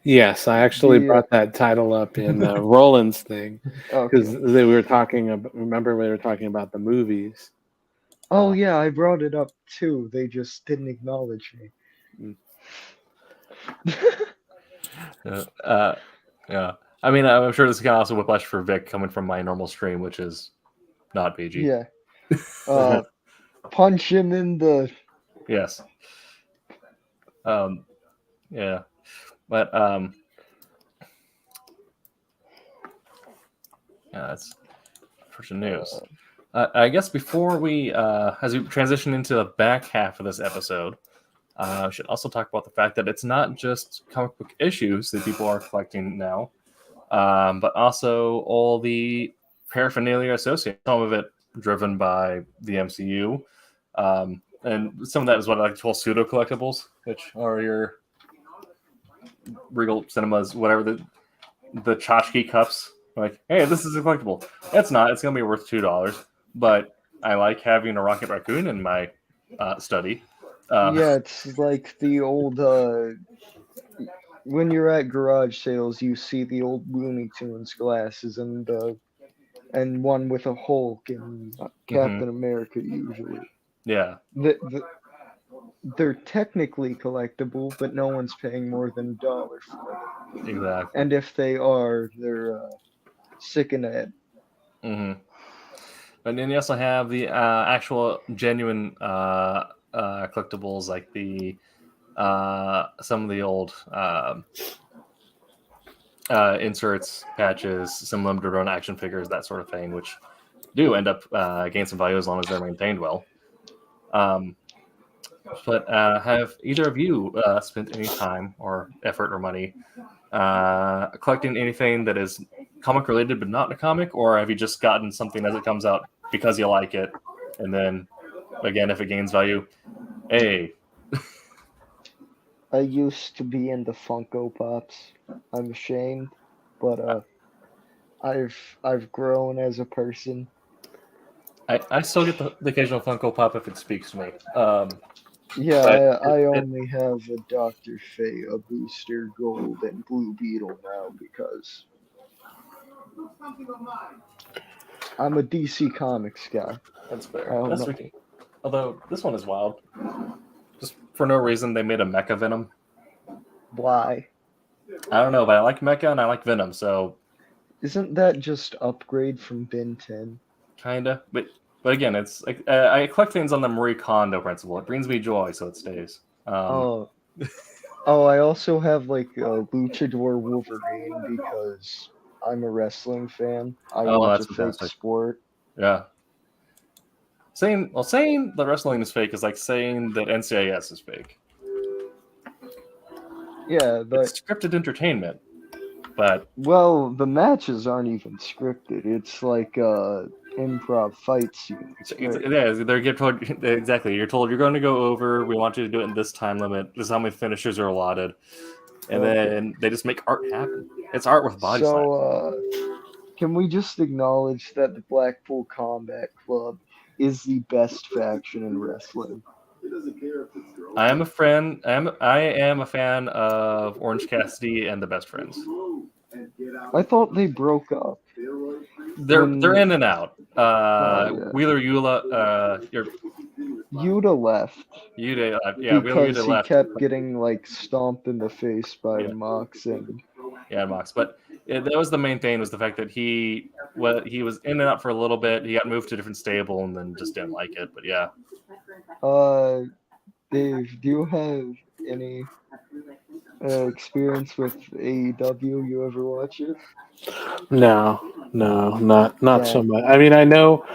Yes, I actually brought that title up in Roland's thing because they were talking about. Remember, we were talking about the movies. Oh yeah, I brought it up too. They just didn't acknowledge me. Yeah. I mean, I'm sure this can also whiplash for Vic coming from my normal stream, which is not PG. Yeah. Punch him in the. Yes. Yeah. But yeah, that's unfortunate news. I guess before we as we transition into the back half of this episode, we should also talk about the fact that it's not just comic book issues that people are collecting now, but also all the paraphernalia associated. Some of it driven by the MCU, and some of that is what I like to call pseudo collectibles, which are your Regal Cinemas, whatever, the tchotchke cups. Like, hey, this is a collectible. It's not. It's going to be worth $2, but I like having a Rocket Raccoon in my study. Yeah, it's like the old. When you're at garage sales, you see the old Looney Tunes glasses and one with a Hulk and Captain America usually. Yeah. They're technically collectible, but no one's paying more than $1 for them. Exactly. And if they are, they're sick in the head. But then you also have the actual genuine collectibles, like the some of the old inserts, patches, some limited run action figures, that sort of thing, which do end up gaining some value as long as they're maintained well. But have either of you spent any time or effort or money collecting anything that is comic related but not a comic, or have you just gotten something as it comes out because you like it, and then again, if it gains value, hey? I used to be into Funko Pops. I'm ashamed, but I've grown as a person. I still get the occasional Funko Pop if it speaks to me. Yeah, I only have a Dr. Fate, a Booster Gold, and Blue Beetle now because I'm a DC Comics guy. That's fair. That's ridiculous. Although this one is wild. Just for no reason, they made a Mecha Venom. Why? I don't know, but I like Mecha and I like Venom, so... Isn't that just upgrade from Ben 10? Kinda, but again, it's like I collect things on the Marie Kondo principle. It brings me joy, so it stays. I also have like a Luchador Wolverine because I'm a wrestling fan. I watch a fake sport. Yeah. Saying that wrestling is fake is like saying that NCIS is fake. Yeah, but it's scripted entertainment. But well, the matches aren't even scripted. It's like improv fight scenes. Yeah, they get told exactly. You're told you're going to go over. We want you to do it in this time limit. This is how many finishers are allotted, and then they just make art happen. It's art with body slam. So, can we just acknowledge that the Blackpool Combat Club is the best faction in wrestling? I am a friend. I am a fan of Orange Cassidy and the Best Friends. I thought they broke up. They're in and out. Wheeler Eula, Yuta left Yuta, yeah, because Yuta he left. kept getting like stomped in the face by Mox and Mox. But that was the main thing, was the fact that he was in and out for a little bit. He got moved to a different stable and then just didn't like it. But yeah. Dave, do you have any experience with AEW? You ever watch it? No, not so Dang. much. I mean, I know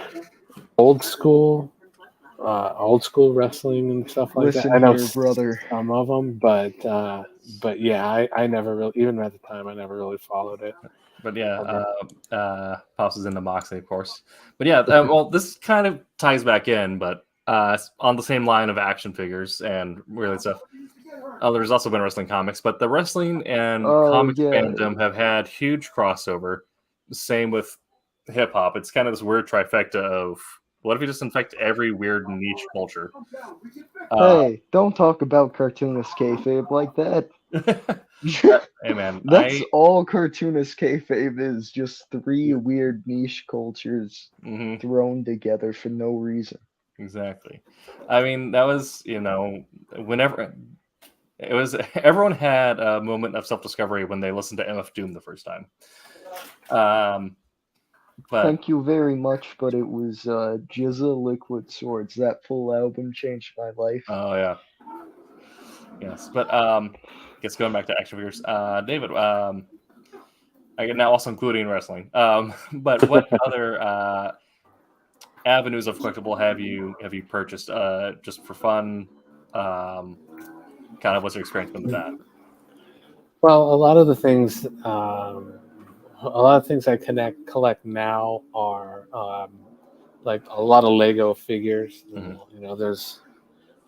old school wrestling and stuff like that. Listen I know here, brother. some of them, but yeah, I never really, even at the time, I never really followed it. But yeah, Pops is into Moxley, of course. But yeah, well, this kind of ties back in, but on the same line of action figures and really stuff. There's also been wrestling comics, but the wrestling and comics fandom have had huge crossover. Same with hip hop. It's kind of this weird trifecta of what if you just infect every weird niche culture? Hey, don't talk about cartoonist kayfabe like that. Hey man, That's all cartoonist kayfabe is, just three weird niche cultures thrown together for no reason. Exactly. I mean, that was, whenever it was, everyone had a moment of self-discovery when they listened to MF Doom the first time. But thank you very much, but it was Jizza Liquid Swords. That full album changed my life. Oh yeah. Yes, but I guess going back to action figures, David, I now also including wrestling. But what other avenues of collectible have you purchased just for fun? Kind of what's your experience been with that? Well, a lot of things I collect now are like a lot of Lego figures. There's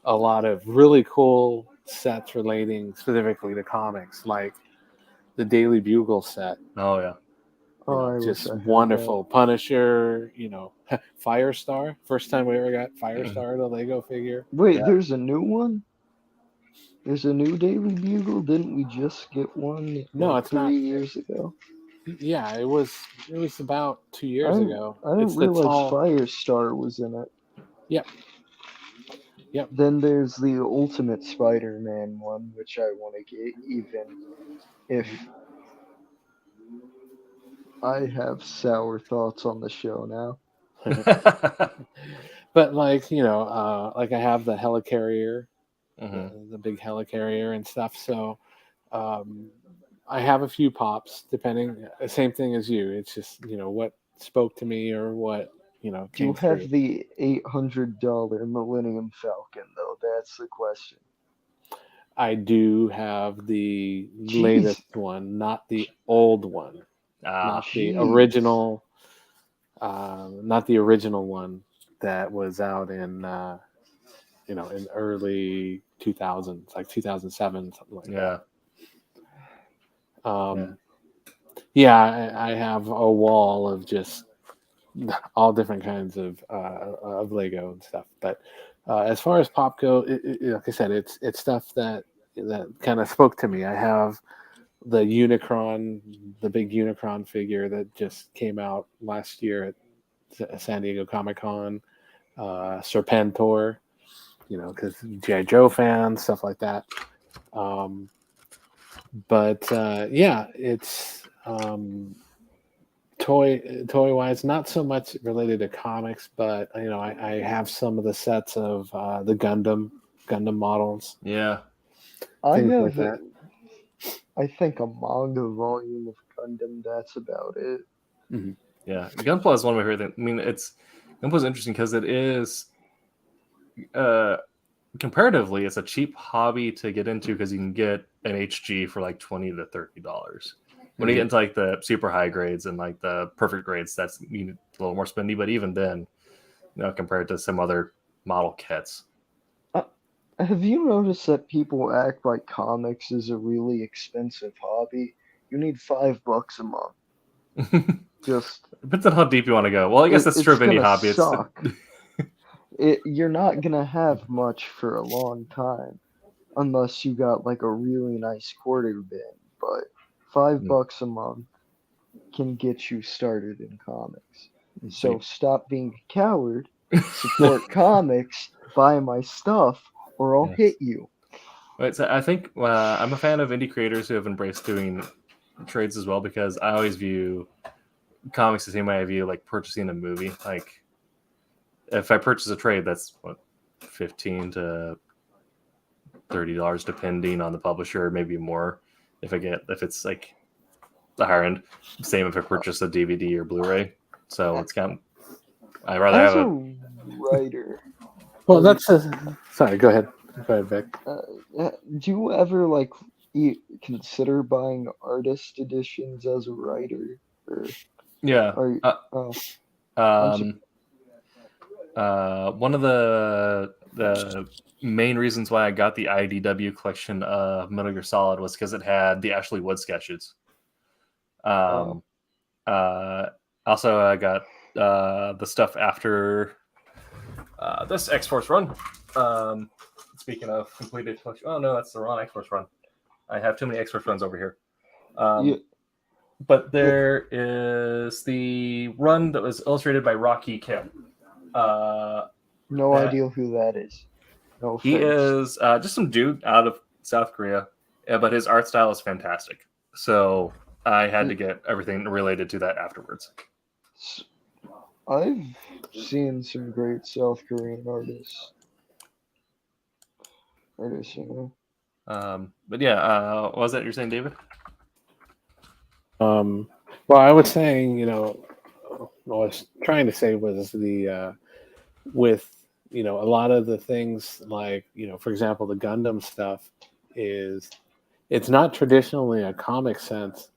a lot of really cool sets relating specifically to comics, like the Daily Bugle set. Oh yeah. Just wonderful. Punisher, Firestar. First time we ever got Firestar, the Lego figure. Wait, there's a new one? There's a new Daily Bugle? Didn't we just get one No, it's 3 years ago? Yeah, it was about 2 years ago. I didn't realize Firestar was in it. Yep. Then there's the Ultimate Spider-Man one, which I want to get, even if I have sour thoughts on the show now. But like I have the helicarrier, the big helicarrier and stuff. So I have a few pops, depending. Same thing as you. It's just what spoke to me or what Do you have the $800 Millennium Falcon though? That's the question. I do have the latest one, not the old one. Not the original. Not the original one that was out in in early 2000s, like 2007, something like that. I have a wall of just all different kinds of Lego and stuff. But as far as pop go, like I said, it's stuff that kind of spoke to me. I have the Unicron, the big Unicron figure that just came out last year at San Diego Comic-Con. Serpentor, because G.I. Joe fans, stuff like that. It's toy wise, not so much related to comics, but I have some of the sets of the Gundam models. Yeah, I things have like that. I think a manga volume of Gundam. That's about it. Mm-hmm. Yeah, Gunpla is one of my favorite things. I mean, Gunpla is interesting because it is comparatively, it's a cheap hobby to get into because you can get an HG for like $20 to $30. When you get into like the super high grades and like the perfect grades, that's a little more spendy. But even then, compared to some other model kits. Have you noticed that people act like comics is a really expensive hobby? You need $5 a month. Just depends on how deep you want to go. Well, I guess that's true of any hobby. You're not gonna have much for a long time, unless you got like a really nice quarter bin. But $5 a month can get you started in comics. So stop being a coward, support comics, buy my stuff or I'll hit you. Right, so I think I'm a fan of indie creators who have embraced doing trades as well, because I always view comics the same way I view like purchasing a movie. Like if I purchase a trade, that's what, $15 to $30 depending on the publisher, maybe more if it's like the higher end. Same if I purchase a DVD or Blu-ray. So it's kind of, I'd rather As have a writer, Well, sorry. Go ahead. Go ahead, Vic. do you ever like consider buying artist editions as a writer? Or yeah. are you, I'm One of the main reasons why I got the IDW collection of Metal Gear Solid was because it had the Ashley Wood sketches. Also, I got the stuff after this X-Force run. Speaking of completed collection, oh no, that's the wrong X-Force run. I have too many X-Force runs over here. But there is the run that was illustrated by Rocky Kim. no idea who that is. No He offense. is just some dude out of South Korea, but his art style is fantastic. So I had to get everything related to that afterwards. I've seen some great South Korean artists. You know. But yeah, what was that you're saying, David? Well, I was saying, what I was trying to say was with a lot of the things like, for example, the Gundam stuff it's not traditionally a comic sense.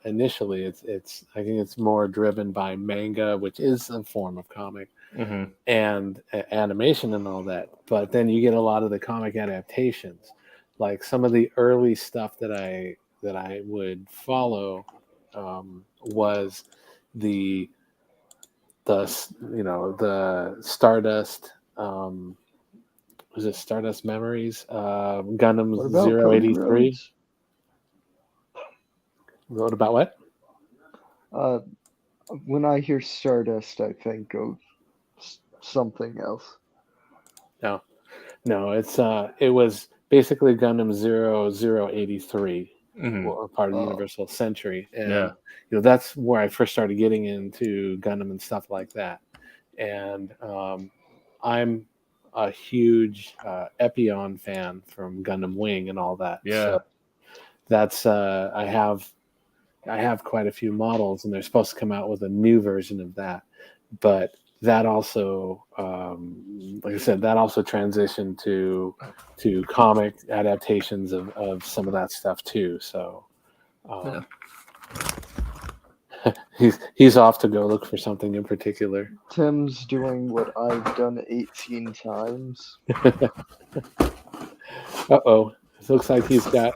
Initially, it's I think it's more driven by manga, which is a form of comic, and animation and all that. But then you get a lot of the comic adaptations, like some of the early stuff that I would follow was the Stardust. Was it Stardust Memories? Gundam 083. What about what? When I hear Stardust, I think of something else. No, it was basically Gundam 0083, or part of the Universal Century, and that's where I first started getting into Gundam and stuff like that. And I'm a huge Epion fan from Gundam Wing and all that. Yeah, so that's I have quite a few models, and they're supposed to come out with a new version of that. But that also, like I said, that also transitioned to comic adaptations of some of that stuff too. So he's off to go look for something in particular. Tim's doing what I've done 18 times. Uh-oh. It looks like he's got...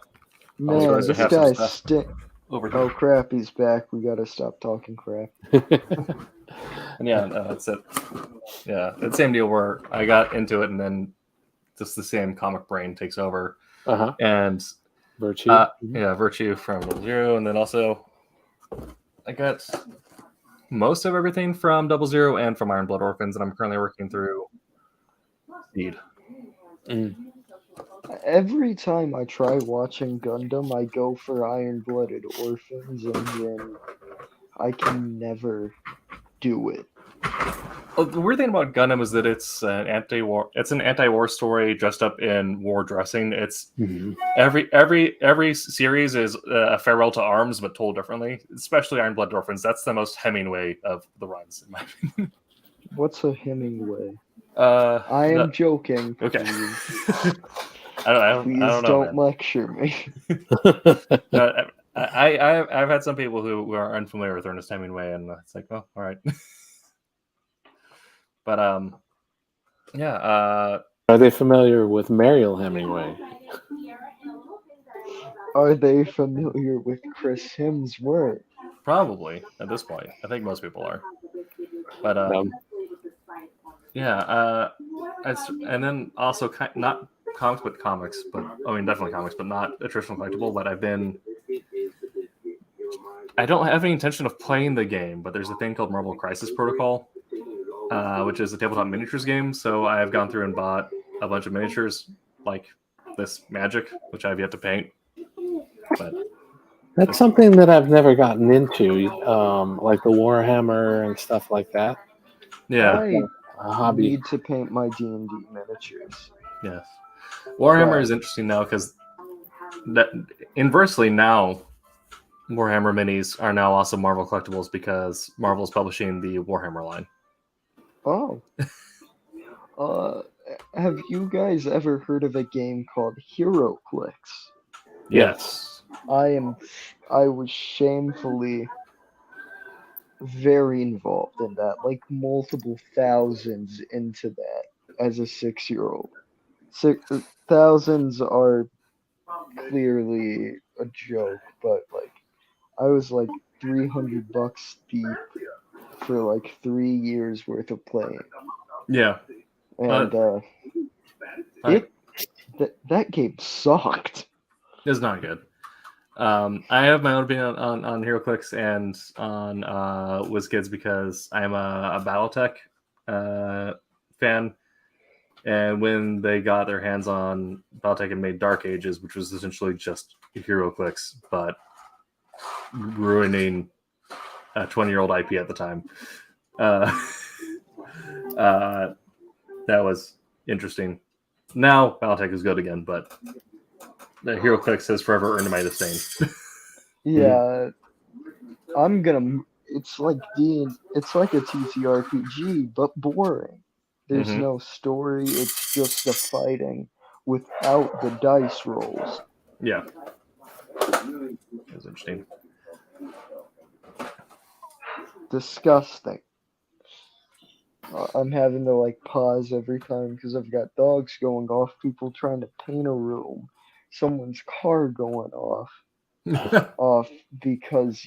Man, this guy stink. Oh crap, he's back. We gotta stop talking crap. And yeah, that's it. Yeah, it's the same deal where I got into it and then just the same comic brain takes over. And Virtue. Virtue from Zero, and then also I got most of everything from 00 and from Iron Blood Orphans, and I'm currently working through Speed. Every time I try watching Gundam, I go for Iron-Blooded Orphans, and then I can never do it. Well, the weird thing about Gundam is that it's an anti-war story dressed up in war dressing. It's every series is a farewell to arms, but told differently. Especially Iron Blood Orphans. That's the most Hemingway of the runs, in my opinion. What's a Hemingway? I am joking. Okay. Please I don't lecture me. I've had some people who are unfamiliar with Ernest Hemingway, and it's like, oh, all right. But are they familiar with Mariel Hemingway? Are they familiar with Chris Hemsworth? Probably at this point. I think most people are. But and then also not comics, but comics. But I mean, definitely comics, but not a traditional collectible. But I don't have any intention of playing the game, but there's a thing called Marvel Crisis Protocol, which is a tabletop miniatures game. So I have gone through and bought a bunch of miniatures, like this Magic, which I have yet to paint. But That's something that I've never gotten into, like the Warhammer and stuff like that. yeah, I A hobby. need to paint my D&D miniatures. yes. Warhammer But is interesting now because that inversely now Warhammer minis are now also Marvel collectibles because Marvel is publishing the Warhammer line. oh, have you guys ever heard of a game called HeroClix? Yes. I was shamefully very involved in that, like multiple thousands into that as a 6-year-old. Thousands are clearly a joke, but like I was like $300 deep for like 3 years worth of playing, Yeah. and that game sucked. It's not good. I have my own opinion on HeroClix and on WizKids because I'm a BattleTech fan. And when they got their hands on BattleTech and made Dark Ages, which was essentially just HeroClix, but ruining a 20-year-old IP at the time, that was interesting. Now BattleTech is good again, but the HeroClix has forever earned my disdain. Yeah, I'm gonna. It's like It's like a TTRPG, but boring. There's Mhm. no story. It's just the fighting without the dice rolls. Yeah, it was interesting. Disgusting. I'm having to like pause every time because I've got dogs going off, people trying to paint a room, someone's car going off because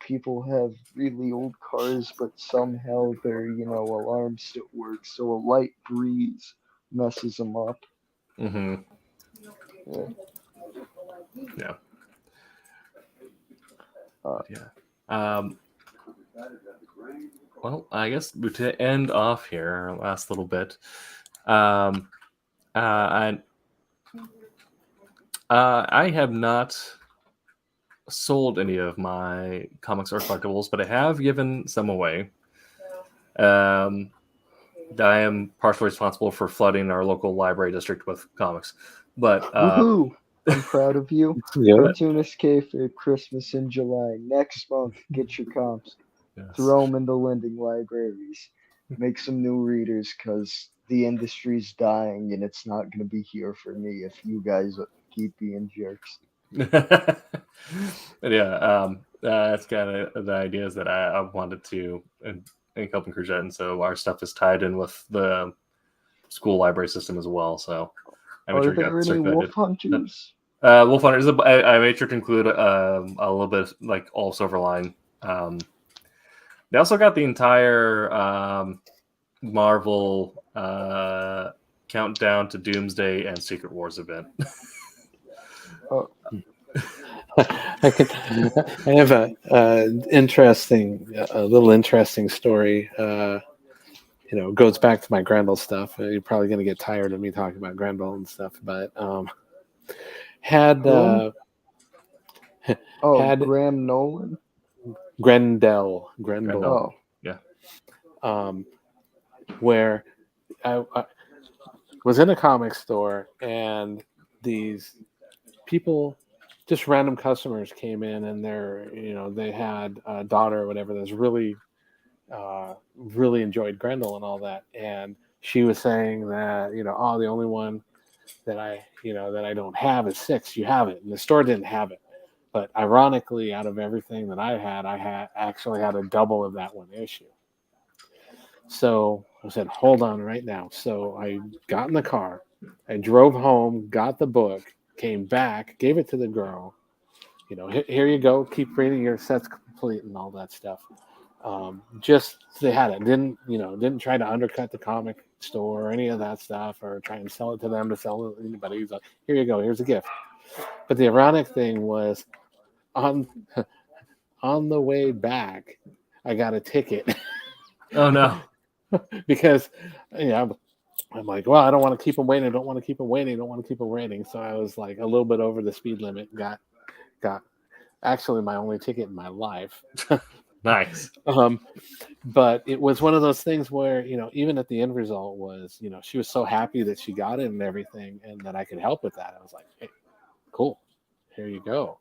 people have really old cars, but somehow their alarm still works, so a light breeze messes them up. Mm-hmm. Yeah. Yeah. Well, I guess to end off here, our last little bit, I have not sold any of my comics or collectibles, but I have given some away. I am partially responsible for flooding our local library district with comics, but Woohoo! I'm proud of you. Yep. Cartoonist Cafe Christmas in July. Next month, get your comps. yes. Throw them in the lending libraries. Make some new readers because the industry's dying and it's not going to be here for me if you guys keep being jerks. But yeah, that's kind of the ideas that I wanted to help encourage that, and so our stuff is tied in with the school library system as well. So I made Are sure it there got any circulated. wolf hunters? Wolf Hunters. I made sure to include a little bit like all Silverline. They also got the entire Marvel Countdown to Doomsday and Secret Wars event. Oh, I have a little interesting story. Goes back to my Grendel stuff. You're probably going to get tired of me talking about Grendel and stuff, but had Graham Nolan. Grendel. Oh, yeah. Where I was in a comic store and these people, just random customers, came in and they had a daughter or whatever that's really enjoyed Grendel and all that, and she was saying that the only one that I don't have is 6. You have it, and the store didn't have it, but ironically, out of everything that I had actually had a double of that one issue. So I said, hold on right now. So I got in the car, I drove home, got the book, came back, gave it to the girl. Here you go. Keep reading. Your set's complete and all that stuff. Just they had it. Didn't try to undercut the comic store or any of that stuff, or try and sell it to them to sell it to anybody. He's like, here you go. Here's a gift. But the ironic thing was, on the way back, I got a ticket. Oh no. because I'm like, well, I don't want to keep them waiting. I don't want to keep them waiting. I don't want to keep them waiting. So I was like a little bit over the speed limit. Got actually my only ticket in my life. Nice. But it was one of those things where, even at the end result was, she was so happy that she got it and everything, and that I could help with that. I was like, hey, cool, here you go.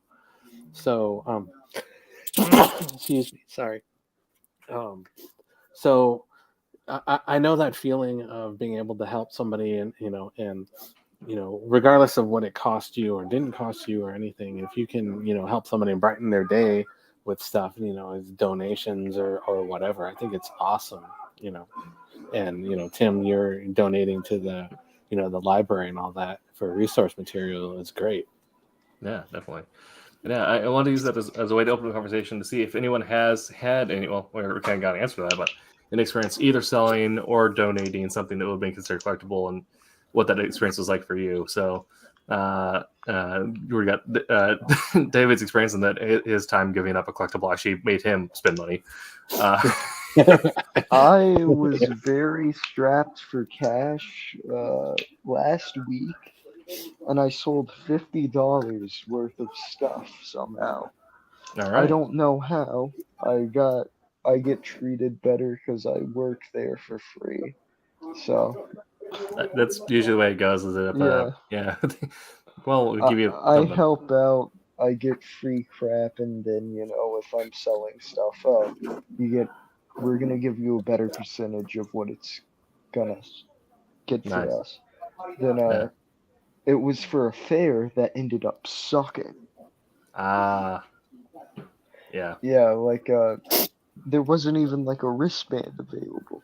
So, excuse me, sorry. So I know that feeling of being able to help somebody, and regardless of what it cost you or didn't cost you or anything, if you can, help somebody and brighten their day with stuff, as donations or whatever, I think it's awesome, and, Tim, you're donating to the, the library and all that for resource material is great. Yeah, definitely. Yeah, I want to use that as a way to open the conversation to see if anyone has had any, well, we kind of got an answer to that, but an experience either selling or donating something that would be considered collectible, and what that experience was like for you. So we got David's experience, and that his time giving up a collectible actually made him spend money. I was very strapped for cash last week, and I sold $50 worth of stuff somehow. All right. I don't know how. I get treated better because I work there for free. So that's usually the way it goes. Is it? Yeah. Well, we'll give you. I help out. I get free crap, and then if I'm selling stuff, we're gonna give you a better percentage of what it's gonna get for Nice. us. Then it was for a fair that ended up sucking. Yeah. Yeah, like there wasn't even like a wristband available.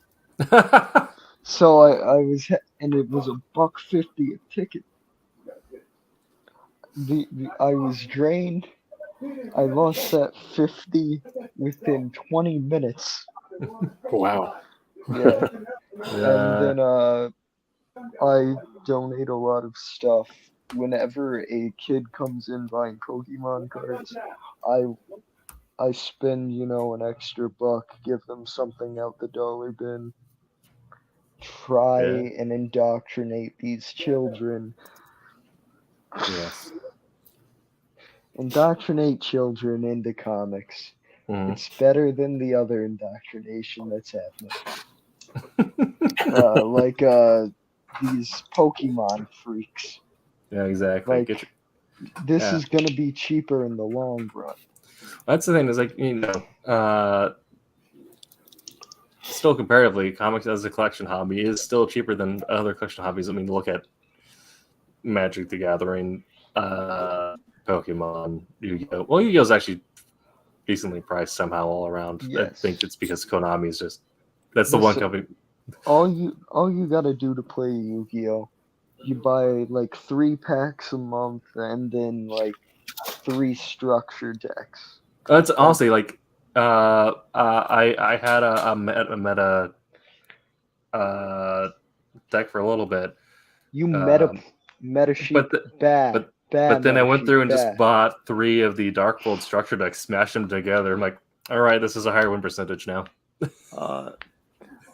So I was, and it was $1.50 a ticket. I was drained. I lost that 50 within 20 minutes. Wow. Yeah. And then I donate a lot of stuff. Whenever a kid comes in buying Pokemon cards, I spend, an extra $1, give them something out the dollar bin. Try and indoctrinate these children. Yes. Indoctrinate children into comics. Mm-hmm. It's better than the other indoctrination that's happening. Like these Pokemon freaks. Yeah, exactly. Like, this is going to be cheaper in the long run. That's the thing, is like, still comparatively, comics as a collection hobby is still cheaper than other collection hobbies. I mean, look at Magic the Gathering, Pokemon, Yu-Gi-Oh. Well, Yu-Gi-Oh is actually decently priced somehow all around. Yes. I think it's because Konami is just, that's the one company. All you gotta do to play Yu-Gi-Oh, you buy like 3 packs a month, and then like 3 structure decks. That's honestly like, I had a meta deck for a little bit. You meta sheet bad. But then I went through and just bought 3 of the Darkfold structure decks, smashed them together. I'm like, all right, this is a higher win percentage now.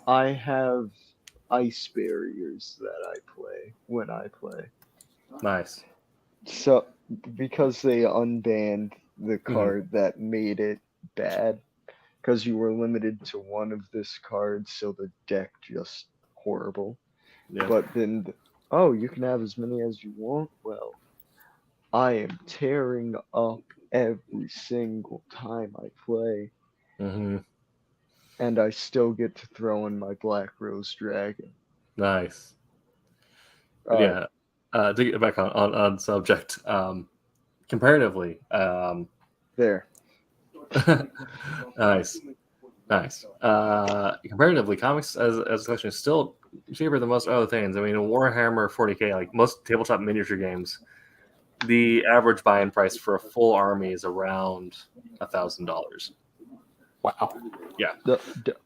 I have ice barriers that I play when I play. Nice. So, because they unbanned the card that made it bad, because you were limited to 1 of this card, so the deck just horrible. Yeah. But then, you can have as many as you want. Well, I am tearing up every single time I play. Mm-hmm. And I still get to throw in my Black Rose Dragon. Nice. To get back on subject, comparatively, there. Nice. Comparatively, comics as a collection is still cheaper than most other things. I mean, Warhammer 40K, like most tabletop miniature games, the average buy-in price for a full army is around $1,000. Wow. Yeah.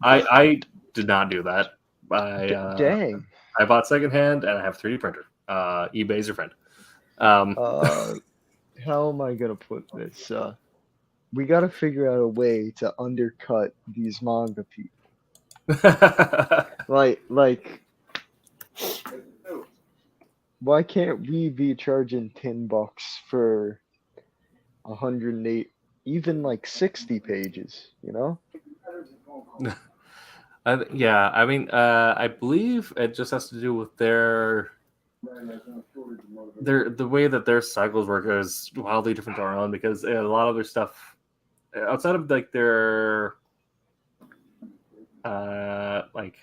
I did not do that. Dang. I bought secondhand, and I have 3D printer. eBay's your friend. How am I gonna put this? We gotta figure out a way to undercut these manga people. like, why can't we be charging $10 for 108, even like 60 pages? You know? Yeah, I mean, I believe it just has to do with their the way that their cycles work is wildly different to our own because a lot of their stuff outside of like their like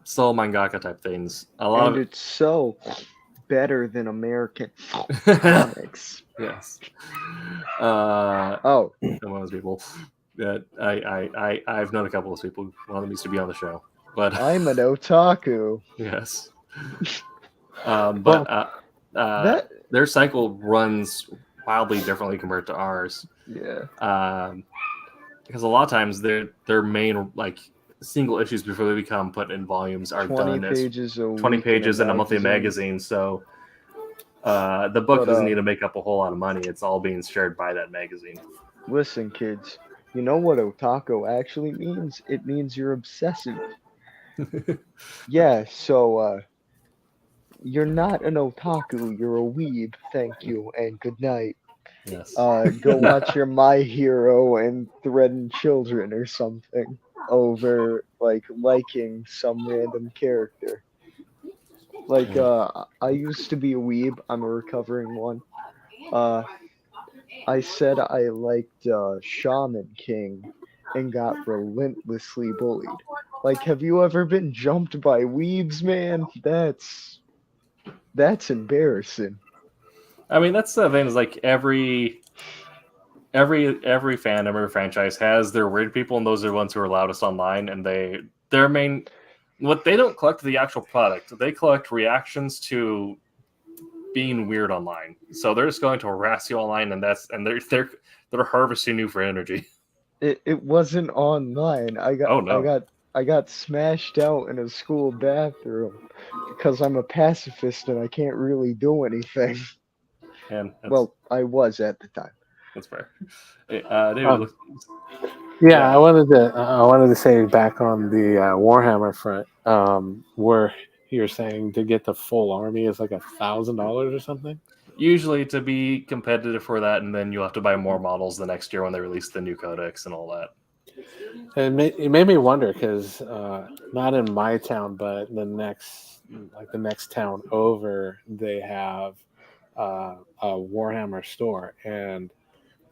soul mangaka type things, a lot And of it's so better than American comics. yes. Oh, I'm one of those people. That I've known a couple of people. One of them used to be on the show, but I'm an otaku. yes. Well, that Their cycle runs wildly differently compared to ours. yeah. Because a lot of times their main like single issues before they become put in volumes are 20 done as pages a 20 week pages in a monthly magazine. magazine. So the book But, doesn't need to make up a whole lot of money. It's all being shared by that magazine. Listen, kids, you know what otaku actually means? It means you're obsessive. Yeah, so you're not an otaku, you're a weeb. Thank you and good night. Yes. Go watch your My Hero and Threaten Children or something over like liking some random character. Like I used to be a weeb, I'm a recovering one. I said I liked Shaman King and got relentlessly bullied. Like, have you ever been jumped by weebs, man? That's embarrassing. I mean, that's the thing is like every fandom, every franchise has their weird people, and those are the ones who are loudest online. And their main what they don't collect the actual product; they collect reactions to being weird online. So they're just going to harass you online, and they're harvesting you for energy. It wasn't online. Oh no! I got smashed out in a school bathroom because I'm a pacifist and I can't really do anything. And Well, I was at the time. that's fair. David, Yeah, I wanted to say back on the Warhammer front, where you're saying to get the full army is like $1,000 or something. Usually to be competitive for that, and then you'll have to buy more models the next year when they release the new codex and all that. It made me wonder because not in my town, but the next town over, they have a Warhammer store, and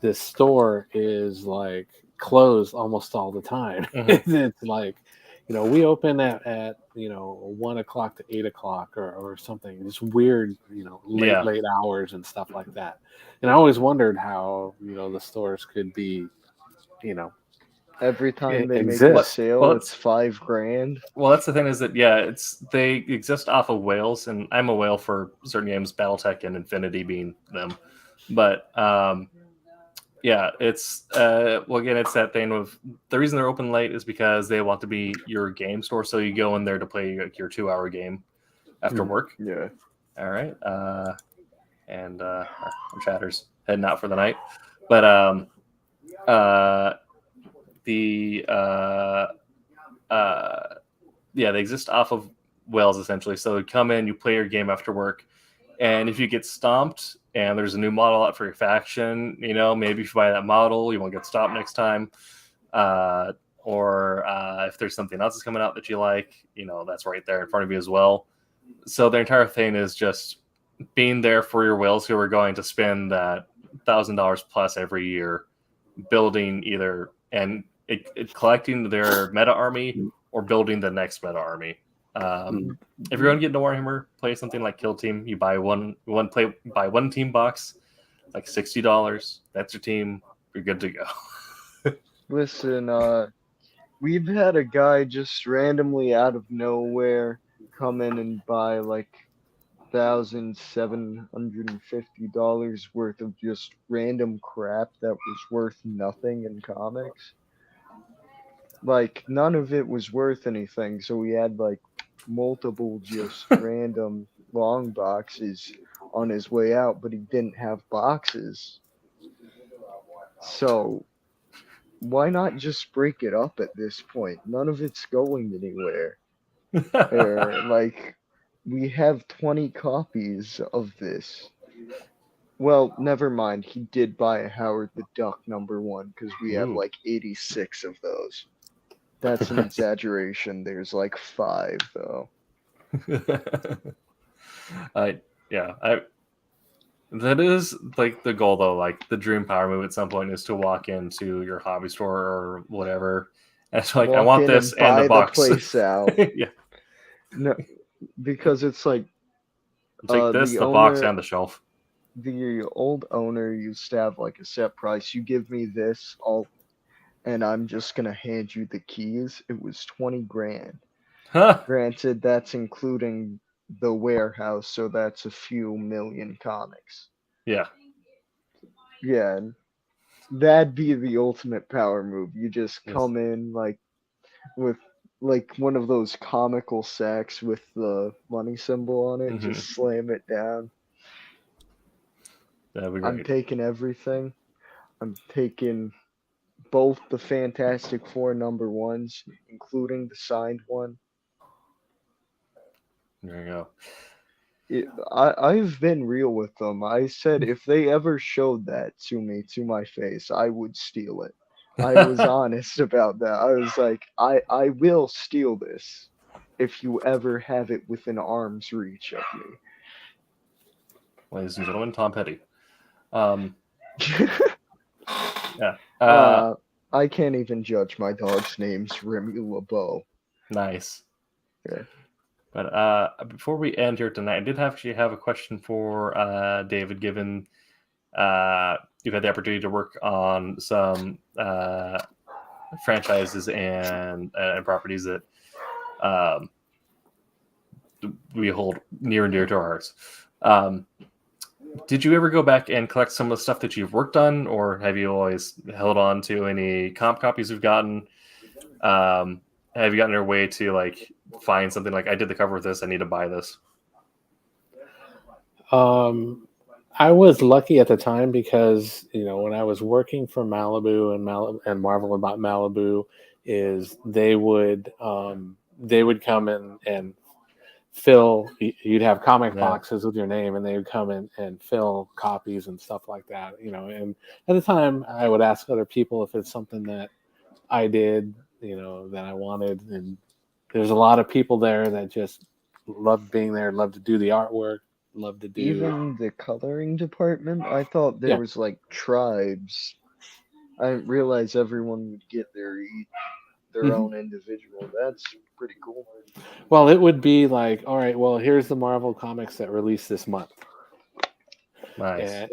this store is like closed almost all the time. Mm-hmm. It's like, we open at 1 o'clock to 8 o'clock or something. Just weird, late hours and stuff like that. And I always wondered how the stores could be, Every time they make a exist. sale, it's $5,000. Well, that's the thing is that they exist off of whales, and I'm a whale for certain games, BattleTech and Infinity being them. But it's again, it's that thing of the reason they're open late is because they want to be your game store, so you go in there to play like, your 2-hour game after work. Yeah. All right. And our chatter's heading out for the night, but they exist off of whales essentially. So you come in, you play your game after work, and if you get stomped and there's a new model out for your faction, maybe if you buy that model, you won't get stopped next time. Or if there's something else that's coming out that you like, that's right there in front of you as well. So the entire thing is just being there for your whales who are going to spend that $1,000 plus every year building either and collecting their meta army or building the next meta army. If you're going to get into Warhammer, play something like Kill Team. You buy one team box, like $60. That's your team. You're good to go. Listen, we've had a guy just randomly out of nowhere come in and buy like $1,750 worth of just random crap that was worth nothing in comics. Like, none of it was worth anything, so we had like multiple just random long boxes on his way out, but he didn't have boxes. So why not just break it up at this point? None of it's going anywhere. Like, we have 20 copies of this. Well, never mind. He did buy a Howard the Duck #1 because we have Ooh. like 86 of those. That's an exaggeration. There's like 5 though. That is like the goal though. Like the dream power move at some point is to walk into your hobby store or whatever, and it's like I Walk want in this and and the buy box. place out. Yeah, No, because it's like take this, the box, and the shelf. the old owner used to have like a set price. You give me this, and I'm just gonna hand you the keys. It was 20 grand. Huh? Granted, that's including the warehouse, so that's a few million comics. Yeah. Yeah, and that'd be the ultimate power move. You just Yes. come in like with like one of those comical sacks with the money symbol on it, Mhm. just slam it down. That'd be I'm great. taking everything. I'm taking both the Fantastic Four #1s, including the signed one. There you go. I've been real with them. I said if they ever showed that to me, to my face, I would steal it. I was honest about that. I was like, I will steal this if you ever have it within arm's reach of me. Ladies and gentlemen, Tom Petty. Yeah. I can't even judge my dog's name's Remy LeBeau. Nice. Yeah. But before we end here tonight, I did actually have a question for David, given you've had the opportunity to work on some franchises and properties that we hold near and dear to our hearts. Did you ever go back and collect some of the stuff that you've worked on, or have you always held on to any comp copies you've gotten? Have you gotten your way to like find something like I did the cover of this, I need to buy this? I was lucky at the time because when I was working for Malibu and Marvel about Malibu, is they would come in and fill. You'd have comic boxes with your name, and they would come in and fill copies and stuff like that. And at the time, I would ask other people if it's something that I did, that I wanted. And there's a lot of people there that just loved being there, loved to do the artwork, loved to do even the coloring department. I thought there was like tribes. I didn't realize everyone would get their own individual. That's pretty cool. Well, it would be like, all right, well, here's the Marvel comics that released this month. Nice.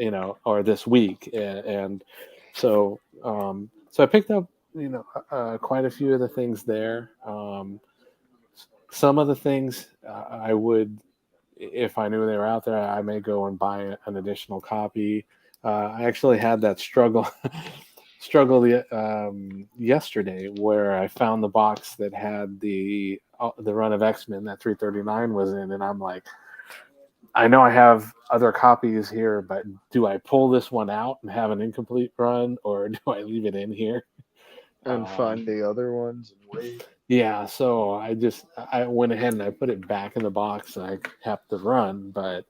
Or this week. And so I picked up, quite a few of the things there. Some of the things I would, if I knew they were out there, I may go and buy an additional copy. I actually had that struggle yesterday where I found the box that had the run of X-Men that 339 was in, and I'm like, I know I have other copies here, but do I pull this one out and have an incomplete run, or do I leave it in here and find the other ones and wait? Yeah, so I went ahead and I put it back in the box and I kept the run, but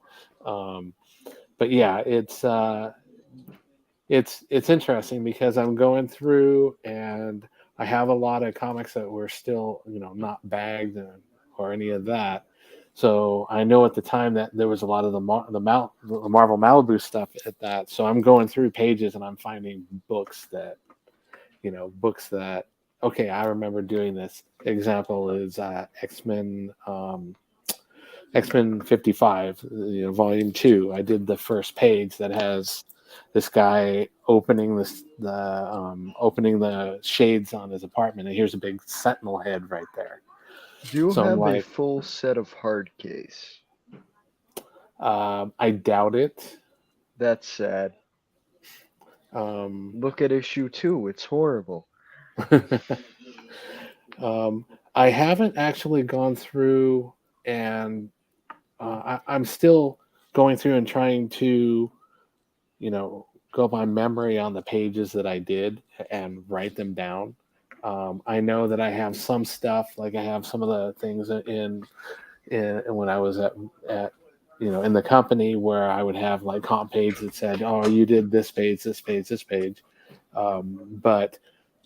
yeah, it's interesting because I'm going through and I have a lot of comics that were still not bagged or any of that. So I know at the time that there was a lot of the Marvel Malibu stuff at that. So I'm going through pages and I'm finding books that okay, I remember doing this. Example is X-Men 55, Volume 2. I did the first page that has this guy opening the shades on his apartment, and here's a big sentinel head right there. Do you have a full set of hard case? I doubt it. That's sad. Look at issue 2. It's horrible. I haven't actually gone through, and I'm still going through and trying to, go by memory on the pages that I did and write them down. I know that I have some stuff, like I have some of the things in when I was at in the company where I would have like comp page that said, "Oh, you did this page, this page, this page," but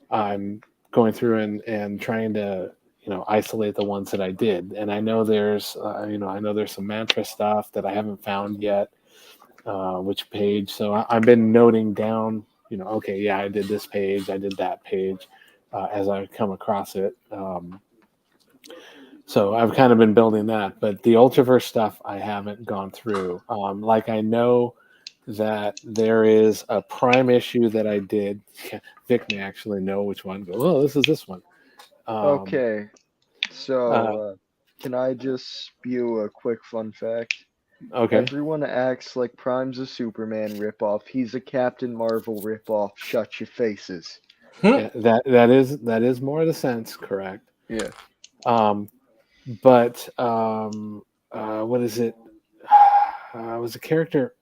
I'm going through and trying to isolate the ones that I did, and I know there's some mantra stuff that I haven't found yet. Which page? So I've been noting down. Okay, yeah, I did this page, I did that page, as I come across it. So I've kind of been building that, but the Ultraverse stuff I haven't gone through. Like I know that there is a Prime issue that I did. Vic may actually know which one. Go, oh, this is this one. Okay, so uh, can I just spew a quick fun fact? Okay. Everyone acts like Prime's a Superman ripoff. He's a Captain Marvel ripoff. Shut your faces. Yeah, that is more the sense, correct? Yeah. But what is it? Was the character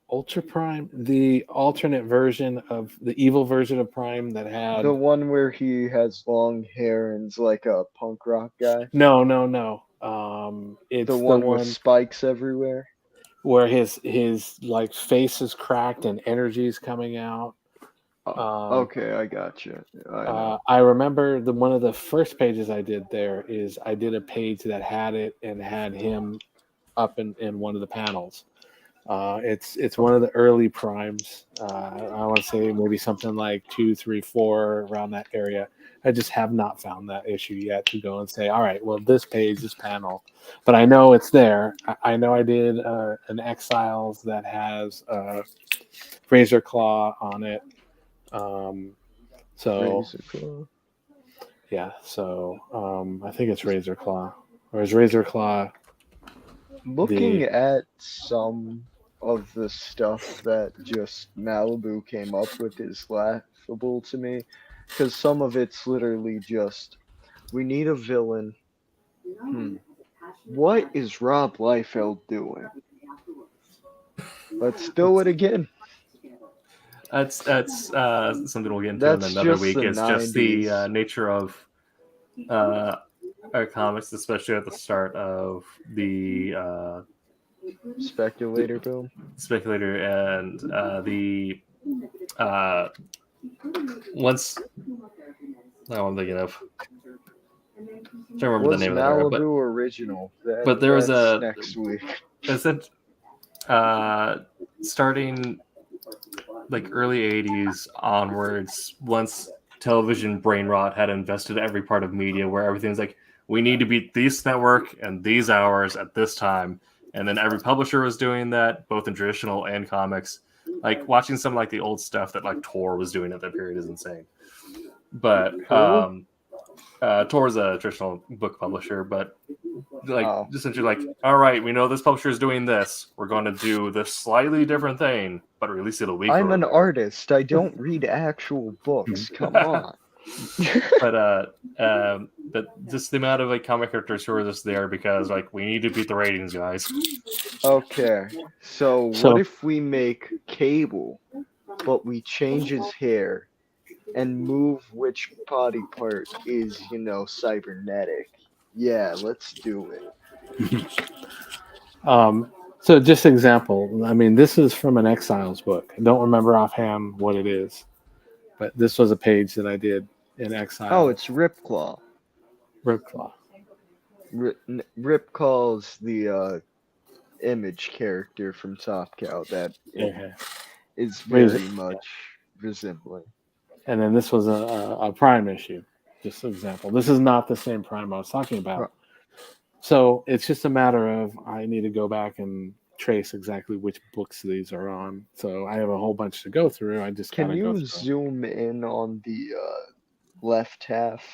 Ultra Prime the alternate version of the evil version of Prime that had The one where he has long hair and's like a punk rock guy? No. It's The one with spikes everywhere? where his like face is cracked and energy's coming out. Okay, I got you. I know. I remember one of the first pages I did there is I did a page that had it and had him up in one of the panels. It's one of the early primes. I want to say maybe something like 2, 3, 4 around that area. I just have not found that issue yet to go and say, all right, well, this page, this panel, but I know it's there. I know I did an Exiles that has Razor Claw on it. Razor Claw. Yeah, so I think it's Razor Claw, or is Razor Claw? Looking at some of the stuff that just Malibu came up with is laughable to me, because some of it's literally just, we need a villain. What is Rob Liefeld doing? Let's do it again. That's something we'll get into in another week. It's just the nature of our comics, especially at the start of the Speculator boom. Speculator and the once I'm thinking of. I don't remember the name Malibu of the era, original. but there was a next week. Is it starting like early 80s onwards, once television brain rot had invested every part of media, where everything's like, we need to beat this network and these hours at this time, and then every publisher was doing that, both in traditional and comics. Like watching some like the old stuff that like Tor was doing at that period is insane. But Tor's a traditional book publisher, but like essentially like, all right, we know this publisher is doing this. We're going to do this slightly different thing, but release it a week. I'm an artist. I don't read actual books. Come on. But just the amount of like comic characters who are just there because like we need to beat the ratings, guys. Okay, so what if we make Cable, but we change his hair and move which body part is, cybernetic? Yeah, let's do it. So just example, I mean, this is from an Exiles book. I don't remember offhand what it is, but this was a page that I did in Exile. Oh, it's Ripclaw. Ripclaw. Ripclaw's the image character from Top Cow that is very much resembling. And then this was a Prime issue, just an example. This is not the same Prime I was talking about. Right. So it's just a matter of I need to go back and trace exactly which books these are on. So I have a whole bunch to go through. I just can you zoom in on the left half?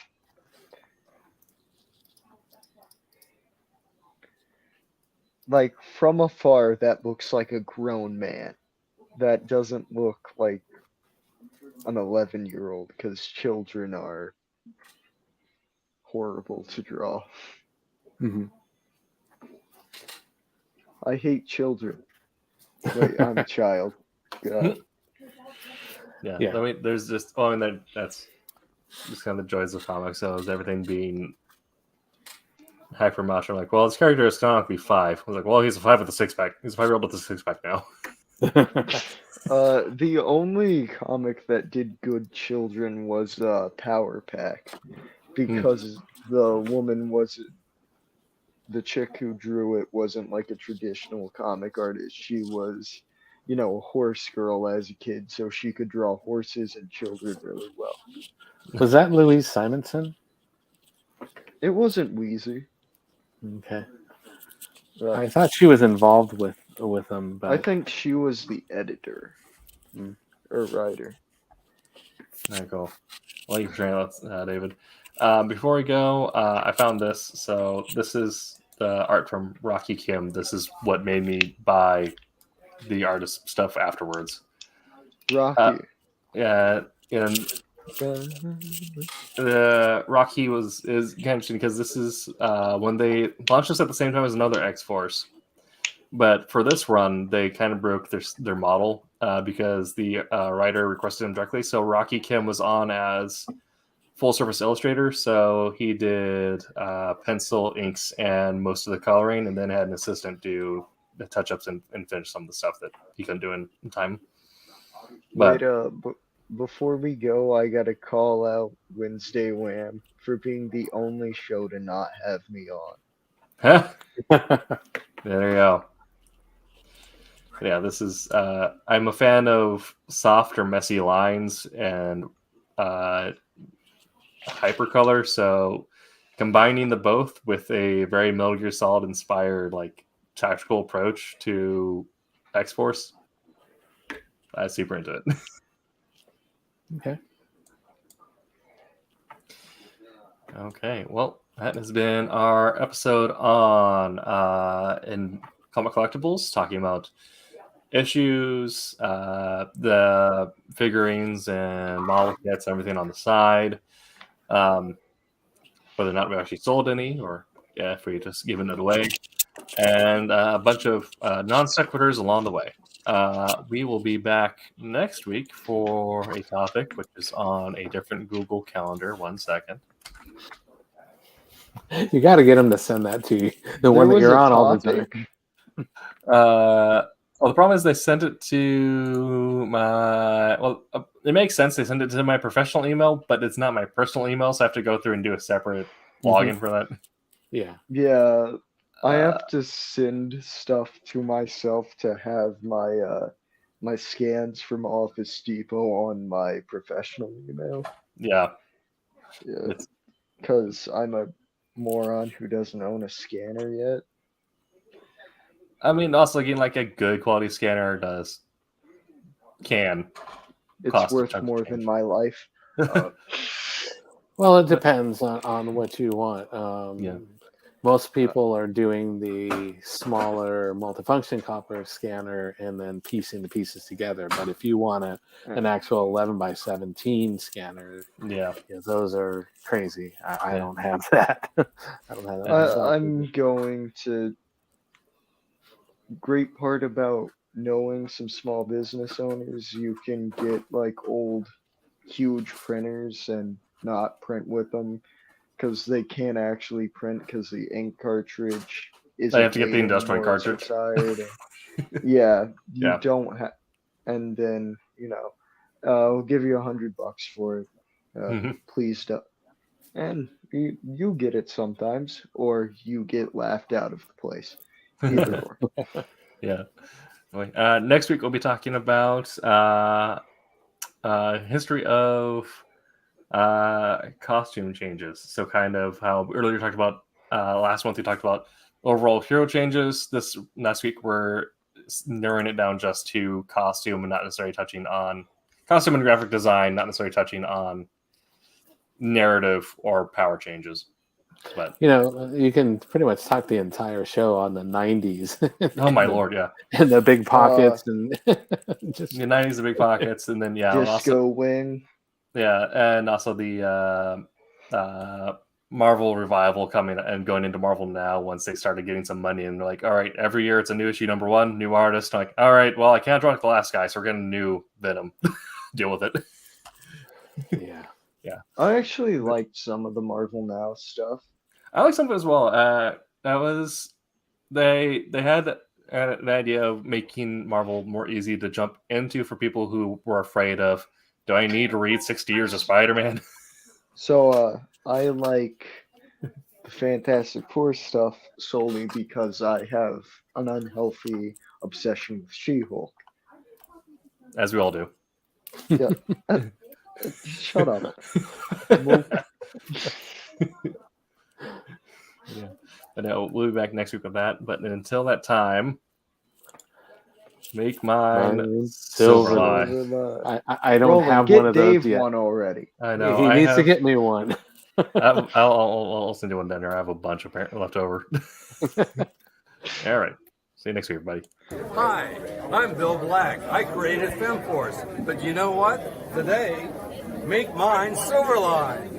Like from afar, that looks like a grown man. That doesn't look like an 11-year-old because children are horrible to draw. Mm-hmm. I hate children. Wait, I'm a child. God. Yeah. Yeah. I mean, there's just that's just kind of the joys of comics. So is everything being hyper macho? Like, well, his character is canonically 5. I was like, well, he's a 5 with a 6-pack. He's a 5-year-old with a 6-pack now. The only comic that did good children was Power Pack, because the woman wasn't the chick who drew it wasn't like a traditional comic artist. She was, a horse girl as a kid, so she could draw horses and children really well. Was that Louise Simonson? It wasn't Wheezy. Okay. I thought she was involved with them, but I think she was the editor or writer. There you go. Well, you for sharing that, David. Before we go, I found this. So this is the art from Rocky Kim. This is what made me buy the artist stuff afterwards. Rocky. Yeah, and Rocky is kind of interesting because this is when they launched this at the same time as another X-Force. But for this run, they kind of broke their model because the writer requested him directly. So Rocky Kim was on as full-service illustrator, so he did pencil, inks, and most of the coloring, and then had an assistant do the touch-ups and finish some of the stuff that he couldn't do in time. But Wait, before we go, I gotta call out Wednesday Wham for being the only show to not have me on. There you go. Yeah, this is. I'm a fan of soft or messy lines and hypercolor. So combining the both with a very Metal Gear Solid inspired like tactical approach to X-Force, I'm super into it. Okay. Okay. Well, that has been our episode on in Comic Collectables, talking about issues, the figurines and model kits, everything on the side. Whether or not we actually sold any, or if we just given it away, and a bunch of non sequiturs along the way. We will be back next week for a topic which is on a different Google Calendar. 1 second. You got to get them to send that to you. The one that you're on all the time. Well, the problem is they sent it to my. Well, it makes sense. They sent it to my professional email, but it's not my personal email, so I have to go through and do a separate login for that. Yeah. Yeah, I have to send stuff to myself to have my my scans from Office Depot on my professional email. Yeah. Yeah, because I'm a moron who doesn't own a scanner yet. I mean, also getting like a good quality scanner can It's cost worth more than my life. Well, it depends on what you want. Yeah. Most people are doing the smaller multifunction copper scanner and then piecing the pieces together. But if you want an actual 11 by 17 scanner, yeah, those are crazy. I don't have that. I don't have that. I'm going to. Great part about knowing some small business owners, you can get like old, huge printers and not print with them, because they can't actually print because the ink cartridge is. They have to get the industrial cartridge. Yeah, you Yeah. don't have, and then I'll give you $100 for it. Please don't. And you get it sometimes, or you get laughed out of the place. Either or. Yeah. Next week we'll be talking about history of costume changes. So kind of how earlier we talked about last month we talked about overall hero changes. This next week we're narrowing it down just to costume and not necessarily touching on costume and graphic design, not necessarily touching on narrative or power changes. But you can pretty much talk the entire show on the 90s. Oh my lord, yeah. And the big pockets and just the 90s, the big pockets, and then Disco Wing. Yeah, and also the Marvel revival coming and going into Marvel now once they started getting some money, and they're like, all right, every year it's a new issue, #1, new artist. I'm like, all right, well, I can't draw like the last guy, so we're getting a new Venom. deal with it. Yeah. Yeah. I actually liked some of the Marvel Now stuff. I like some of it as well. That was they had an idea of making Marvel more easy to jump into for people who were afraid of, do I need to read 60 Years of Spider-Man? So I like the Fantastic Four stuff solely because I have an unhealthy obsession with She-Hulk. As we all do. Yeah. Shut up. Well, Yeah. But no, we'll be back next week with that. But until that time, make mine Silverline. I don't have get one of those Dave yet. one already. I know. He needs to get me one. I'll send you one down there. I have a bunch of left over. All right. See you next week, everybody. Hi, I'm Bill Black. I created FemForce. But you know what? Today, make mine Silverline.